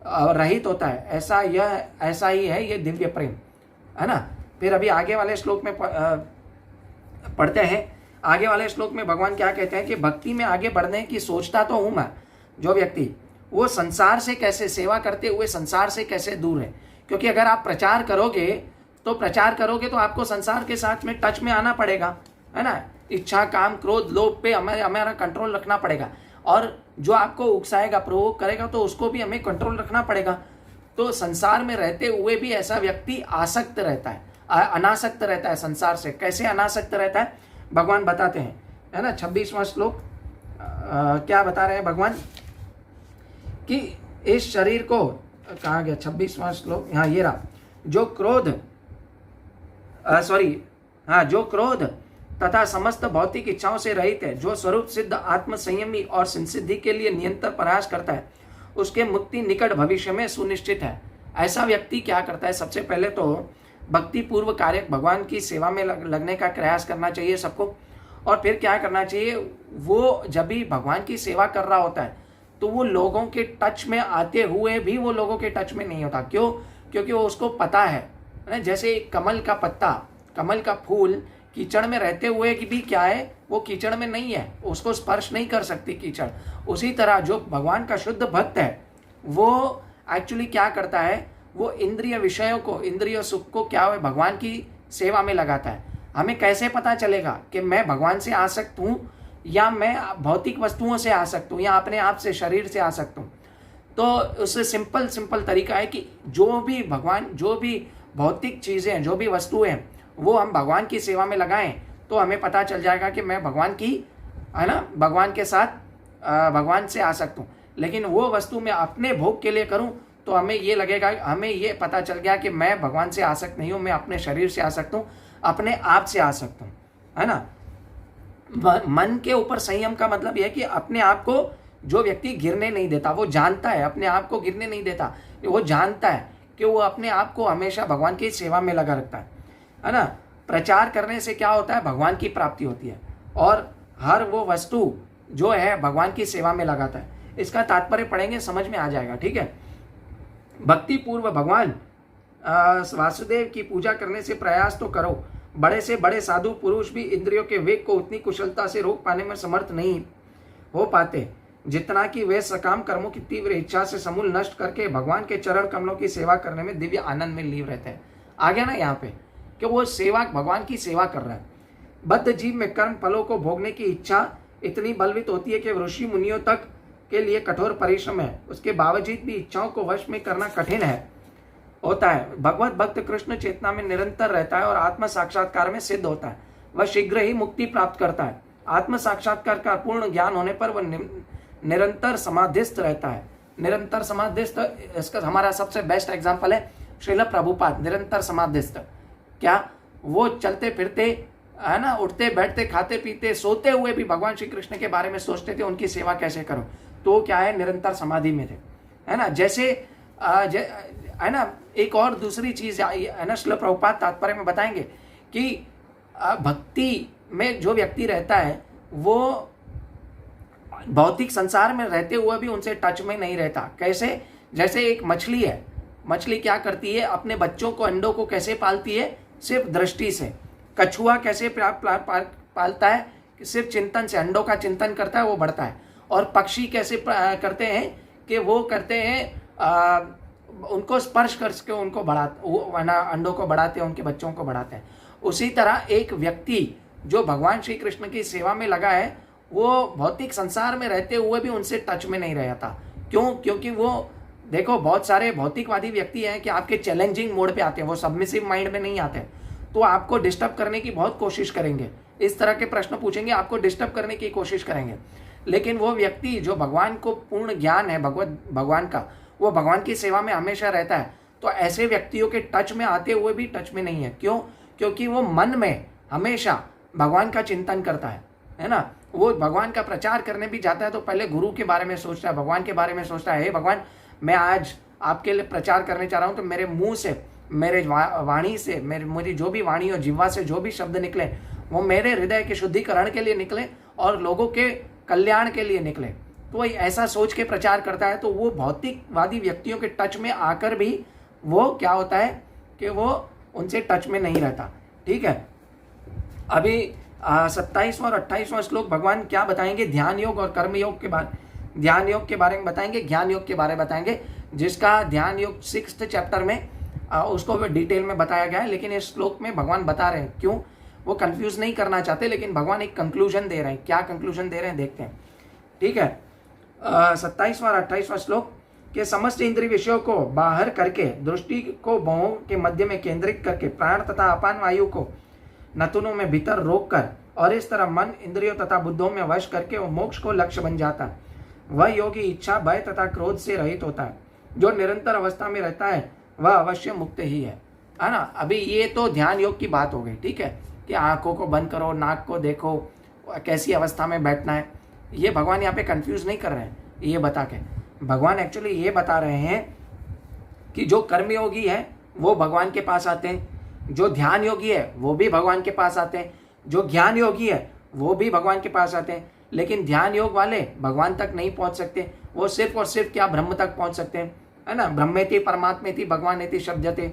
रहित होता है। ऐसा ही है ये दिव्य प्रेम, है ना? फिर अभी आगे वाले श्लोक में पढ़ते हैं। आगे वाले श्लोक में भगवान क्या कहते हैं कि भक्ति में आगे बढ़ने की सोचता तो हूं मैं, जो व्यक्ति वो संसार से कैसे सेवा करते हुए संसार से कैसे दूर है। क्योंकि अगर आप प्रचार करोगे तो आपको संसार के साथ में टच में आना पड़ेगा, है ना? इच्छा, काम, क्रोध, लोभ पे हमारा कंट्रोल रखना पड़ेगा और जो आपको उकसाएगा, प्रोवोक करेगा तो उसको भी हमें कंट्रोल रखना पड़ेगा। तो संसार में रहते हुए भी ऐसा व्यक्ति आसक्त रहता है, अनासक्त रहता है संसार से। कैसे अनासक्त रहता है भगवान बताते हैं, है ना? 26वां श्लोक क्या बता रहे हैं भगवान कि इस शरीर को, कहाँ गया 26वां श्लोक? हाँ ये रहा। जो क्रोध तथा समस्त भौतिक इच्छाओं से रहित है, जो स्वरूप सिद्ध आत्म संयमी और सिद्धि के लिए निरंतर प्रयास करता है, उसके मुक्ति निकट भविष्य में सुनिश्चित है। ऐसा व्यक्ति क्या करता है? सबसे पहले तो भक्ति पूर्व कार्य भगवान की सेवा में लगने का प्रयास करना चाहिए सबको। और फिर क्या करना चाहिए? वो जब भी भगवान की सेवा कर रहा होता है तो वो लोगों के टच में आते हुए भी वो लोगों के टच में नहीं होता। क्यों? क्योंकि वो उसको पता है जैसे कमल का पत्ता, कमल का फूल कीचड़ में रहते हुए भी क्या है, वो कीचड़ में नहीं है, उसको स्पर्श नहीं कर सकती कीचड़। उसी तरह जो भगवान का शुद्ध भक्त है वो एक्चुअली क्या करता है? वो इंद्रिय विषयों को, इंद्रिय सुख को क्या है भगवान की सेवा में लगाता है। हमें कैसे पता चलेगा कि मैं भगवान से आसक्त हूं या मैं भौतिक वस्तुओं से आसक्त हूं या अपने आप से, शरीर से आसक्त हूं? तो उससे सिंपल तरीका है कि जो भी भौतिक चीजें, जो भी वस्तुएं हैं वो हम भगवान की सेवा में लगाएं तो हमें पता चल जाएगा कि मैं भगवान की, है ना, भगवान के साथ भगवान से आसक्त हूं। लेकिन वो वस्तु मैं अपने भोग के लिए करूं तो हमें ये लगेगा, हमें ये पता चल गया कि मैं भगवान से आसक्त नहीं हूं, मैं अपने शरीर से आसक्त हूं, अपने आप से आसक्त हूं, है ना? मन के ऊपर संयम का मतलब यह है कि अपने आप को जो व्यक्ति गिरने नहीं देता, वो जानता है अपने आप को गिरने नहीं देता, वो जानता है कि वो अपने आप को हमेशा भगवान की सेवा में लगा रखता है ना? प्रचार करने से क्या होता है? भगवान की प्राप्ति होती है और हर वो वस्तु जो है भगवान की सेवा में लगाता है। इसका तात्पर्य पढ़ेंगे, समझ में आ जाएगा। ठीक है? भक्ति पूर्व भगवान वासुदेव की पूजा करने से प्रयास तो करो। बड़े से बड़े साधु पुरुष भी इंद्रियों के वेग को उतनी कुशलता से रोक पाने में समर्थ नहीं हो पाते जितना कि वे सकाम कर्मों की तीव्र इच्छा से समूल नष्ट करके भगवान के चरण कमलों की सेवा करने में दिव्य आनंद में लीन रहते हैं। आगे ना यहाँ पे कि वो सेवा, भगवान की सेवा कर रहा है। बद्ध जीव में कर्म फलों को भोगने की इच्छा इतनी बलवत होती है कि ऋषि मुनियों तक के लिए कठोर परिश्रम है, उसके बावजूद भी इच्छाओं को वश में करना कठिन होता है। भगवत भक्त कृष्ण चेतना में निरंतर रहता है और आत्म साक्षात्कार में सिद्ध होता है। वह शीघ्र ही मुक्ति प्राप्त करता है। आत्म साक्षात्कार का पूर्ण ज्ञान होने पर वह निरंतर समाधिस्थ रहता है। निरंतर समाधिस्थ, इसका हमारा सबसे बेस्ट एग्जाम्पल है श्रील प्रभुपाद। निरंतर समाधिस्थ क्या? वो चलते फिरते, है ना, उठते बैठते, खाते पीते, सोते हुए भी भगवान श्री कृष्ण के बारे में सोचते थे, उनकी सेवा कैसे करो। तो क्या है? निरंतर समाधि में थे, है ना? जैसे है ना, एक और दूसरी चीज है ना, श्रील प्रभुपाद तात्पर्य में बताएंगे कि भक्ति में जो व्यक्ति रहता है वो भौतिक संसार में रहते हुए भी उनसे टच में नहीं रहता। कैसे? जैसे एक मछली है, मछली क्या करती है, अपने बच्चों को, अंडों को कैसे पालती है? सिर्फ दृष्टि से। कछुआ कैसे पालता है? सिर्फ चिंतन से, अंडों का चिंतन करता है, वो बढ़ता है। और पक्षी कैसे करते हैं कि वो करते हैं उनको स्पर्श करके उनको अंडों को बढ़ाते हैं, उनके बच्चों को बढ़ाते हैं। उसी तरह एक व्यक्ति जो भगवान श्री कृष्ण की सेवा में लगा है वो भौतिक संसार में रहते हुए भी उनसे टच में नहीं रहता। क्यों? क्योंकि वो देखो, बहुत सारे भौतिकवादी व्यक्ति हैं कि आपके चैलेंजिंग मोड पे आते हैं, वो सबमिसिव माइंड में नहीं आते, तो आपको डिस्टर्ब करने की बहुत कोशिश करेंगे, इस तरह के प्रश्न पूछेंगे, आपको डिस्टर्ब करने की कोशिश करेंगे। लेकिन वो व्यक्ति जो भगवान को पूर्ण ज्ञान है भगवान का, वो भगवान की सेवा में हमेशा रहता है, तो ऐसे व्यक्तियों के टच में आते हुए भी टच में नहीं है। क्यों? क्योंकि वो मन में हमेशा भगवान का चिंतन करता है ना। वो भगवान का प्रचार करने भी जाता है तो पहले गुरु के बारे में सोचता है, भगवान के बारे में सोचता है, हे भगवान, मैं आज आपके लिए प्रचार करने चाह रहा हूँ, तो मेरे मुंह से, मेरे वाणी से, मेरी जो भी वाणी और जिह्वा से जो भी शब्द निकले वो मेरे हृदय के शुद्धिकरण के लिए निकले और लोगों के कल्याण के लिए निकले। तो वही ऐसा सोच के प्रचार करता है, तो वो भौतिकवादी व्यक्तियों के टच में आकर भी वो क्या होता है कि वो उनसे टच में नहीं रहता। ठीक है, अभी 27वां और 28वां श्लोक भगवान क्या बताएंगे? ध्यान योग और कर्म योग के बारे, ध्यान योग के बारे में बताएंगे, ज्ञान योग के बारे में बताएंगे, जिसका ध्यान योग 6th चैप्टर में उसको डिटेल में बताया गया है। लेकिन इस श्लोक में भगवान बता रहे हैं, क्यों? वो कंफ्यूज नहीं करना चाहते, लेकिन भगवान एक कंक्लूजन दे रहे हैं। क्या कंक्लूजन दे रहे हैं देखते हैं। ठीक है, 27वां और 28वां श्लोक के समस्त इंद्रिय विषयों को बाहर करके दृष्टि को भौं के मध्य में केंद्रित करके प्राण तथा अपान वायु को नथुनों में भीतर रोक कर और इस तरह मन, इंद्रियों तथा बुद्धों में वश करके वो मोक्ष को लक्ष्य बन जाता है। वह योगी इच्छा, भय तथा क्रोध से रहित होता है। जो निरंतर अवस्था में रहता है वह अवश्य मुक्त ही है ना। अभी ये तो ध्यान योग की बात हो गई। ठीक है, कि आंखों को बंद करो, नाक को देखो, कैसी अवस्था में बैठना है। ये भगवान यहाँ पे कंफ्यूज नहीं कर रहे हैं ये बता के। भगवान एक्चुअली ये बता रहे हैं कि जो कर्मयोगी है वो भगवान के पास आते हैं, जो ध्यान योगी है वो भी भगवान के पास आते हैं, जो ज्ञान योगी है वो भी भगवान के पास आते हैं। लेकिन ध्यान योग वाले भगवान तक नहीं पहुंच सकते, वो सिर्फ और सिर्फ क्या, ब्रह्म तक पहुंच सकते हैं, है ना। ब्रह्मेति परमात्मेति भगवानेति शब्दते।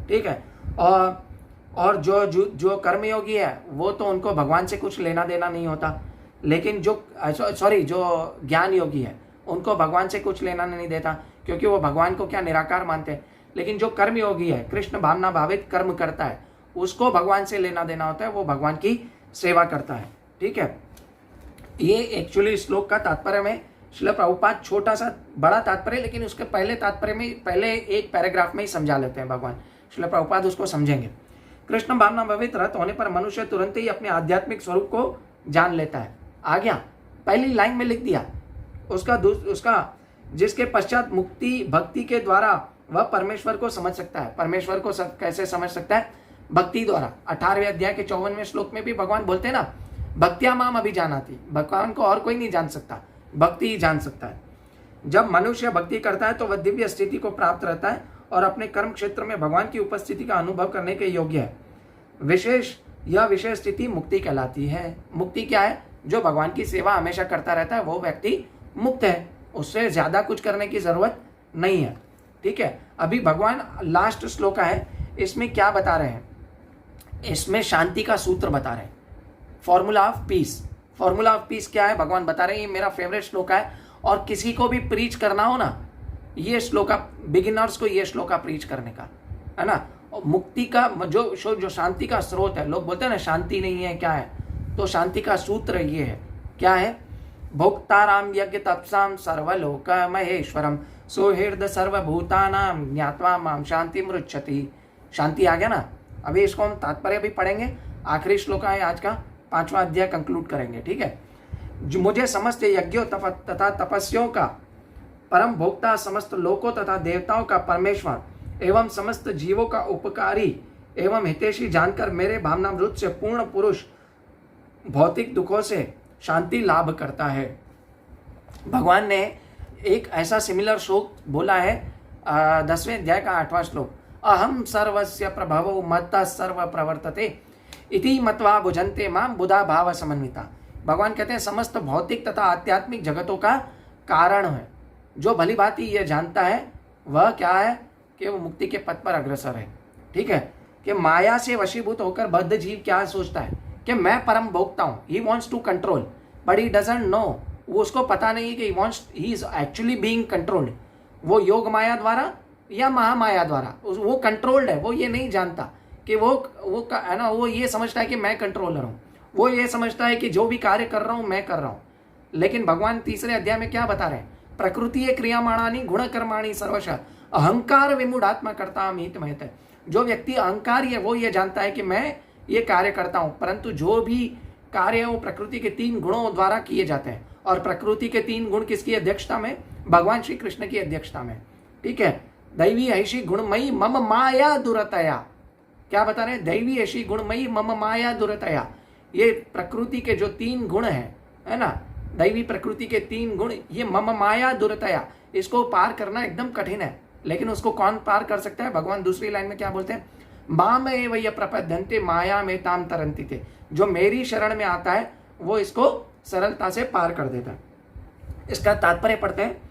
ठीक है, और जो कर्मयोगी है वो तो उनको भगवान से कुछ लेना देना नहीं होता। लेकिन जो ज्ञान योगी है उनको भगवान से कुछ लेना नहीं देता, क्योंकि वो भगवान को क्या, निराकार मानते हैं। लेकिन जो कर्म योगी है, कृष्ण भावना भावित कर्म करता है, उसको भगवान से लेना देना होता है, वो भगवान की सेवा करता है। ठीक है, ये एक्चुअली श्लोक का तात्पर्य में श्रील प्रभुपाद छोटा सा बड़ा तात्पर्य, लेकिन उसके पहले तात्पर्य में पहले एक पैराग्राफ में ही समझा लेते हैं भगवान। श्रील प्रभुपाद उसको समझेंगे। कृष्ण भावना भावित रत होने पर मनुष्य तुरंत ही अपने आध्यात्मिक स्वरूप को जान लेता है। आ गया, पहली लाइन में लिख दिया। उसका जिसके पश्चात मुक्ति भक्ति के द्वारा वह परमेश्वर को समझ सकता है। परमेश्वर को कैसे समझ सकता है? भक्ति द्वारा। 18वें अध्याय के 54वें श्लोक में भी भगवान बोलते हैं ना, भक्त्या माम अभिजानाति। भगवान को और कोई नहीं जान सकता, भक्ति ही जान सकता है। जब मनुष्य भक्ति करता है तो वह दिव्य स्थिति को प्राप्त रहता है और अपने कर्म क्षेत्र में भगवान की उपस्थिति का अनुभव करने के योग्य है। यह विशेष स्थिति मुक्ति कहलाती है। मुक्ति क्या है? जो भगवान की सेवा हमेशा करता रहता है वो व्यक्ति मुक्त है, उससे ज्यादा कुछ करने की जरूरत नहीं है। ठीक है, अभी भगवान लास्ट श्लोक है, इसमें क्या बता रहे हैं? इसमें शांति का सूत्र बता रहे हैं, formula of peace. Formula of peace क्या है भगवान बता रहे हैं। ये मेरा फेवरेट श्लोक है, और किसी को भी प्रीच करना हो ना, ये श्लोक, बिगिनर्स को ये श्लोक प्रीच करने का है ना। मुक्ति का जो शांति का स्रोत है, लोग बोलते हैं ना शांति नहीं है, क्या है? तो शांति का सूत्र ये है, क्या है? भोक्ताराम यज्ञ तपसाम सर्वलोक महेश्वरम सुहृद सर्वभूतानाम ज्ञात्वा माम शांति मृच्छति। शांति आ गया ना। अभी इसको हम तात्पर्य भी पढ़ेंगे, आखिरी श्लोक है आज का, 5वां अध्याय कंक्लूड करेंगे। ठीक है, जो मुझे समस्त यज्ञों तथा तपस्यों का परम भोक्ता, समस्त लोकों तथा देवताओं का परमेश्वर एवं समस्त जीवों का उपकारी एवं हितैषी जानकर मेरे भावनामृत से पूर्ण पुरुष भौतिक दुखों से शांति लाभ करता है। भगवान ने एक ऐसा सिमिलर श्लोक बोला है 10वें अध्याय का 8वां श्लोक, अहम सर्वस्य प्रभवो मत्तः सर्व प्रवर्तते इति मत्वा भुजन्ते माम बुधा भाव समन्विता। भगवान कहते हैं समस्त भौतिक तथा आध्यात्मिक जगतों का कारण है। जो भली भांति यह जानता है वह क्या है कि वो मुक्ति के पथ पर अग्रसर है। ठीक है, कि माया से वशीभूत होकर बद्ध जीव क्या सोचता है कि मैं परम भोक्ता हूं, he wants to control but he doesn't know, वो उसको पता नहीं है कि he is actually being controlled. वो योग माया द्वारा या महामाया द्वारा वो कंट्रोल्ड है, वो ये नहीं जानता कि वो है ना, वो ये समझता है कि मैं कंट्रोलर हूँ, वो ये समझता है कि जो भी कार्य कर रहा हूँ मैं कर रहा हूँ। लेकिन भगवान तीसरे अध्याय में क्या बता रहे हैं, प्रकृति क्रियामाणानी गुण कर्माणी सर्वश अहंकार विमूढ़ात्मा करता मित महत। जो व्यक्ति अहंकारी है वो ये जानता है कि मैं ये कार्य करता हूँ, परंतु जो भी कार्य है वो प्रकृति के 3 गुणों द्वारा किए जाते हैं। और प्रकृति के 3 गुण किसकी अध्यक्षता में, भगवान श्री कृष्ण की अध्यक्षता में। ठीक है, दैवी ऐसी गुणमयी मम माया दुरतया, क्या बता रहे हैं, दैवी ऐसी गुणमयी मम माया दुरतया। ये प्रकृति के जो 3 गुण है ना, दैवी प्रकृति के 3 गुण, ये मम माया दुरतया, इसको पार करना एकदम कठिन है। लेकिन उसको कौन पार कर सकता है, भगवान दूसरी लाइन में क्या बोलते हैं, माम एव ये प्रपद्यन्ते माया में ताम तरंति थे। जो मेरी शरण में आता है वो इसको सरलता से पार कर देता है। इसका तात्पर्य पढ़ते हैं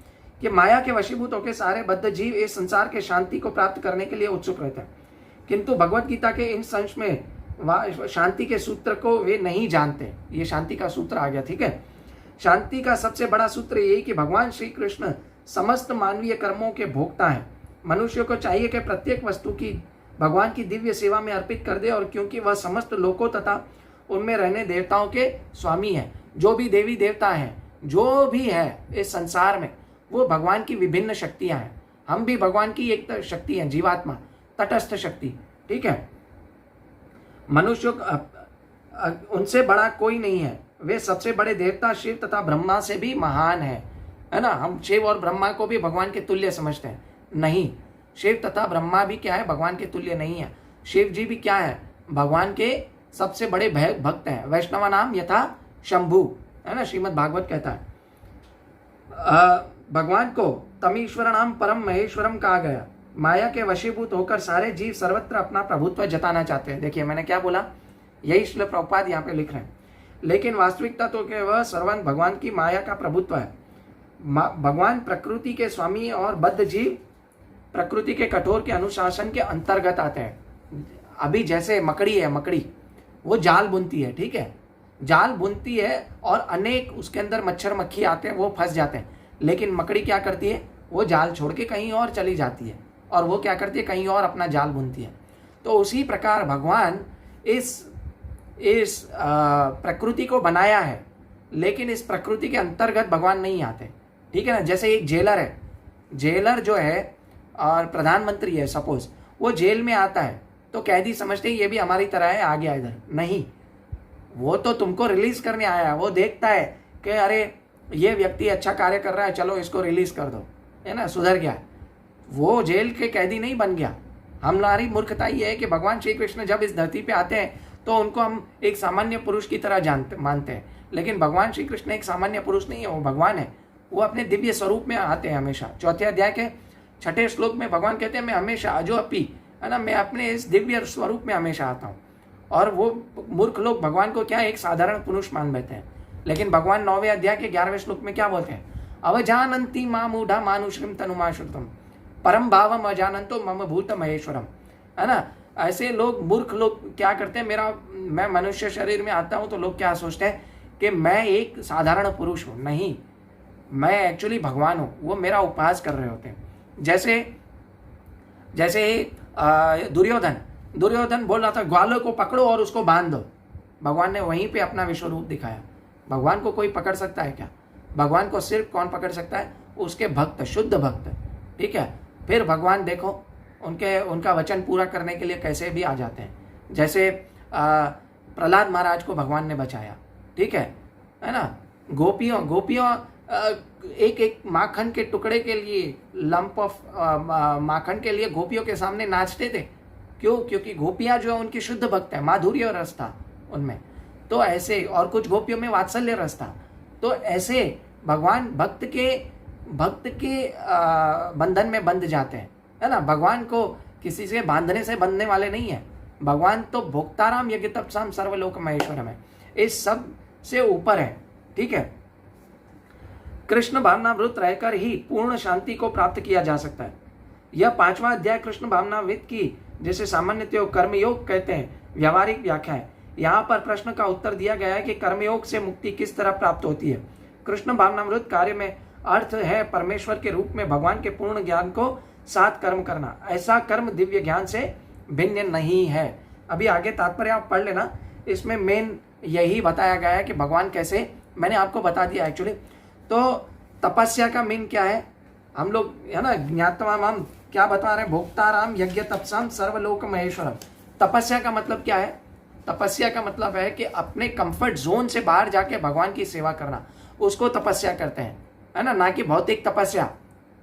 कि माया के वशीभूत होकर सारे बद्ध जीव इस संसार के शांति को प्राप्त करने के लिए उत्सुक रहते हैं, किंतु भगवत गीता के इन संश में शांति के सूत्र को वे नहीं जानते। ये शांति का सूत्र आ गया। ठीक है, शांति का सबसे बड़ा सूत्र यही कि भगवान श्री कृष्ण समस्त मानवीय कर्मों के भोक्ता हैं। मनुष्य को चाहिए कि प्रत्येक वस्तु की भगवान की दिव्य सेवा में अर्पित कर दे, और क्योंकि वह समस्त लोकों तथा उनमें रहने देवताओं के स्वामी है, जो भी देवी देवता हैं, जो भी है इस संसार में, वो भगवान की विभिन्न शक्तियां हैं। हम भी भगवान की एक शक्ति है, जीवात्मा, तटस्थ शक्ति। ठीक है, मनुष्य उनसे बड़ा कोई नहीं है। वे सबसे बड़े देवता शिव तथा ब्रह्मा से भी महान है ना। हम शिव और ब्रह्मा को भी भगवान के तुल्य समझते हैं, नहीं, शिव तथा ब्रह्मा भी क्या है, भगवान के तुल्य नहीं है। शिव जी भी क्या है, भगवान के सबसे बड़े भक्त हैं। वैष्णव नाम यथा शंभु, है ना, श्रीमद् भागवत कहता है। भगवान को तमीश्वर नाम परम महेश्वरम कहा गया। माया के वशीभूत होकर सारे जीव सर्वत्र अपना प्रभुत्व जताना चाहते हैं। देखिए मैंने क्या बोला, यही श्रील प्रभुपाद यहाँ पे लिख रहे हैं। लेकिन वास्तविकता तो क्या, वह सर्वं भगवान की माया का प्रभुत्व है। भगवान प्रकृति के स्वामी और बद्ध जीव प्रकृति के कठोर के अनुशासन के अंतर्गत आते हैं। अभी जैसे मकड़ी है, मकड़ी वो जाल बुनती है, ठीक है, जाल बुनती है और अनेक उसके अंदर मच्छर मक्खी आते हैं, वो फंस जाते हैं। लेकिन मकड़ी क्या करती है, वो जाल छोड़ के कहीं और चली जाती है, और वो क्या करती है, कहीं और अपना जाल बुनती है। तो उसी प्रकार भगवान इस प्रकृति को बनाया है, लेकिन इस प्रकृति के अंतर्गत भगवान नहीं आते। ठीक है ना, जैसे एक जेलर है, जेलर जो है और प्रधानमंत्री है सपोज, वो जेल में आता है तो कैदी समझते हैं ये भी हमारी तरह है, आ गया इधर। नहीं, वो तो तुमको रिलीज करने आया है। वो देखता है कि अरे ये व्यक्ति अच्छा कार्य कर रहा है, चलो इसको रिलीज कर दो, है ना, सुधर गया। वो जेल के कैदी नहीं बन गया। हमारी मूर्खता ये है कि भगवान श्री कृष्ण जब इस धरती पे आते हैं तो उनको हम एक सामान्य पुरुष की तरह मानते हैं। लेकिन भगवान श्री कृष्ण एक सामान्य पुरुष नहीं है, वो भगवान है। वो अपने दिव्य स्वरूप में आते हैं हमेशा। 4 अध्याय के 6 श्लोक में भगवान कहते हैं मैं हमेशा अजो अपी, है ना, मैं अपने इस दिव्य स्वरूप में हमेशा आता हूँ। और वो मूर्ख लोग भगवान को क्या एक साधारण पुरुष मान बैठे हैं। लेकिन भगवान 9वें अध्याय के 11वें श्लोक में क्या बोलते हैं, अवजानंती मां मूढ़ा मानुश्रीम तनुमाश्रुतम परम भावम अजानंतो मम भूत महेश्वरम, है ना। ऐसे लोग, मूर्ख लोग क्या करते हैं, मैं मनुष्य शरीर में आता हूं तो लोग क्या सोचते हैं कि मैं एक साधारण पुरुष हूं। नहीं, मैं एक्चुअली भगवान हूं। वो मेरा उपहास कर रहे होते हैं। जैसे दुर्योधन बोल रहा था ग्वालों को पकड़ो और उसको बांध दो। भगवान ने वहीं पे अपना विश्व रूप दिखाया। भगवान को कोई पकड़ सकता है क्या? भगवान को सिर्फ कौन पकड़ सकता है, उसके भक्त, शुद्ध भक्त। ठीक है, फिर भगवान देखो उनका वचन पूरा करने के लिए कैसे भी आ जाते हैं। जैसे प्रहलाद महाराज को भगवान ने बचाया, ठीक है ना। गोपियों एक माखन के टुकड़े के लिए, लंप ऑफ माखन के लिए गोपियों के सामने नाचते थे। क्यों? क्योंकि गोपियां जो है उनकी शुद्ध भक्त है, माधुर्य रस था उनमें। तो ऐसे, और कुछ गोपियों में वात्सल्य रस था। तो ऐसे भगवान भक्त के भक्त के बंधन में बंध जाते हैं, है ना। भगवान को किसी से बांधने से बंधने वाले नहीं है। भगवान तो भोक्ताराम यज्ञ तपसाम सर्वलोक महेश्वरम है, इस सब से ऊपर है, ठीक है। कृष्ण भावनावृत रहकर ही पूर्ण शांति को प्राप्त किया जा सकता है। यह 5वां अध्याय कृष्ण भावनावृत की, जिसे सामान्यतः कर्मयोग कहते हैं, व्यावहारिक व्याख्या है। यहाँ पर प्रश्न का उत्तर दिया गया है कि कर्मयोग से मुक्ति किस तरह प्राप्त होती है। कृष्ण भावनावृत कार्य में अर्थ है परमेश्वर के रूप में भगवान के पूर्ण ज्ञान को साथ कर्म करना। ऐसा कर्म दिव्य ज्ञान से भिन्न नहीं है। अभी आगे तात्पर्य आप पढ़ लेना, इसमें मेन यही बताया गया है कि भगवान कैसे, मैंने आपको बता दिया एक्चुअली। तो तपस्या का मेन क्या है, हम लोग है ना, ज्ञातवा हम क्या बता रहे हैं, भोक्ताराम यज्ञ तपसाम सर्वलोक महेश्वरम। तपस्या का मतलब क्या है? तपस्या का मतलब है कि अपने कंफर्ट जोन से बाहर जाके भगवान की सेवा करना, उसको तपस्या कहते हैं, है ना कि भौतिक तपस्या।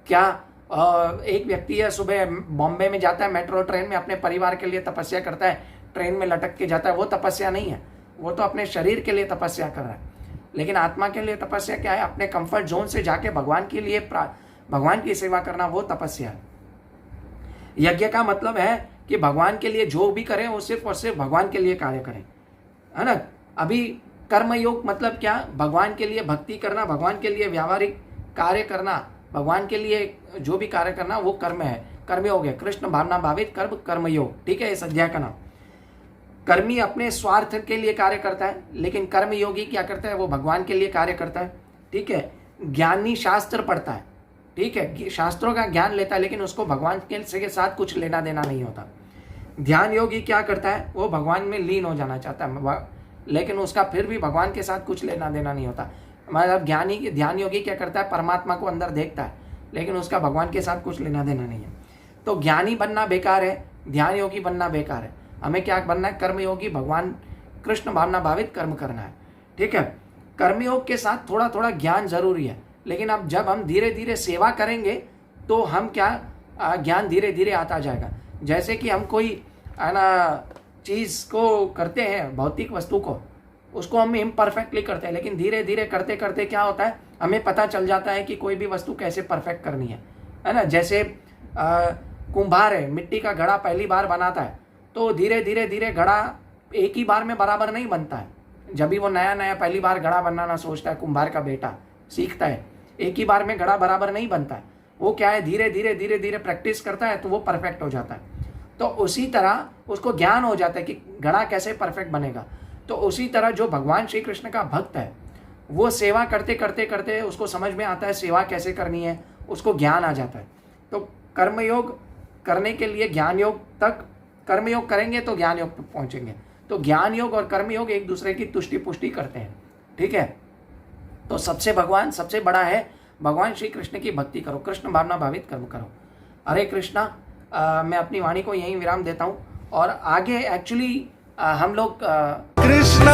क्या एक व्यक्ति है, सुबह बॉम्बे में जाता है मेट्रो ट्रेन में, अपने परिवार के लिए तपस्या करता है, ट्रेन में लटक के जाता है, वो तपस्या नहीं है। वो तो अपने शरीर के लिए तपस्या कर रहा है। लेकिन आत्मा के लिए तपस्या क्या है? अपने कंफर्ट जोन से जाके भगवान के लिए भगवान की सेवा करना, वो तपस्या है। यज्ञ का मतलब है कि भगवान के लिए जो भी करें वो सिर्फ और सिर्फ भगवान के लिए कार्य करें, है ना। अभी कर्मयोग मतलब क्या? भगवान के लिए भक्ति करना, भगवान के लिए व्यावहारिक कार्य करना, भगवान के लिए जो भी कार्य करना, वो कर्म है, कर्मयोग है। कृष्ण भावना भावित कर्म कर्मयोग, ठीक है, इस अध्याय का नाम। कर्मी अपने स्वार्थ के लिए कार्य करता है, लेकिन कर्मयोगी क्या करता है? वो भगवान के लिए कार्य करता है, ठीक है। ज्ञानी शास्त्र पढ़ता है, ठीक है, शास्त्रों का ज्ञान लेता है, लेकिन उसको भगवान के साथ कुछ लेना देना नहीं होता। ध्यान योगी क्या करता है? वो भगवान में लीन हो जाना चाहता है, लेकिन उसका फिर भी भगवान के साथ कुछ लेना देना नहीं होता। मतलब ध्यान योगी क्या करता है? परमात्मा को अंदर देखता है, लेकिन उसका भगवान के साथ कुछ लेना देना नहीं है। तो ज्ञानी बनना बेकार है, ध्यान योगी बनना बेकार है। हमें क्या बनना है? कर्मयोगी, भगवान कृष्ण भावना भावित कर्म करना है, ठीक है। कर्मयोग के साथ थोड़ा थोड़ा ज्ञान जरूरी है, लेकिन अब जब हम धीरे धीरे सेवा करेंगे तो हम क्या ज्ञान धीरे धीरे आता जाएगा। जैसे कि हम कोई है ना चीज़ को करते हैं, भौतिक वस्तु को, उसको हम इम्परफेक्टली करते हैं, लेकिन धीरे धीरे करते करते क्या होता है, हमें पता चल जाता है कि कोई भी वस्तु कैसे परफेक्ट करनी है ना। जैसे कुम्हार है, मिट्टी का घड़ा पहली बार बनाता है, तो धीरे धीरे धीरे घड़ा एक ही बार में बराबर नहीं बनता है। जब भी वो नया नया पहली बार घड़ा बनाना सोचता है, कुम्हार का बेटा सीखता है, एक ही बार में घड़ा बराबर नहीं बनता है। वो क्या है, धीरे धीरे प्रैक्टिस करता है तो वो परफेक्ट हो जाता है। तो उसी तरह उसको ज्ञान हो जाता है कि घड़ा कैसे परफेक्ट बनेगा। तो उसी तरह जो भगवान श्री कृष्ण का भक्त है, वो सेवा करते करते करते उसको समझ में आता है सेवा कैसे करनी है, उसको ज्ञान आ जाता है। तो कर्मयोग करने के लिए ज्ञान योग तक, कर्मयोग करेंगे तो ज्ञान योग तक पहुंचेंगे। तो ज्ञान योग और कर्मयोग एक दूसरे की तुष्टि पुष्टि करते हैं, ठीक है। तो सबसे बड़ा है भगवान श्री कृष्ण की भक्ति करो, कृष्ण भावना भावित कर्म करो। हरे कृष्णा। मैं अपनी वाणी को यहीं विराम देता हूँ, और आगे एक्चुअली हम लोग कृष्णा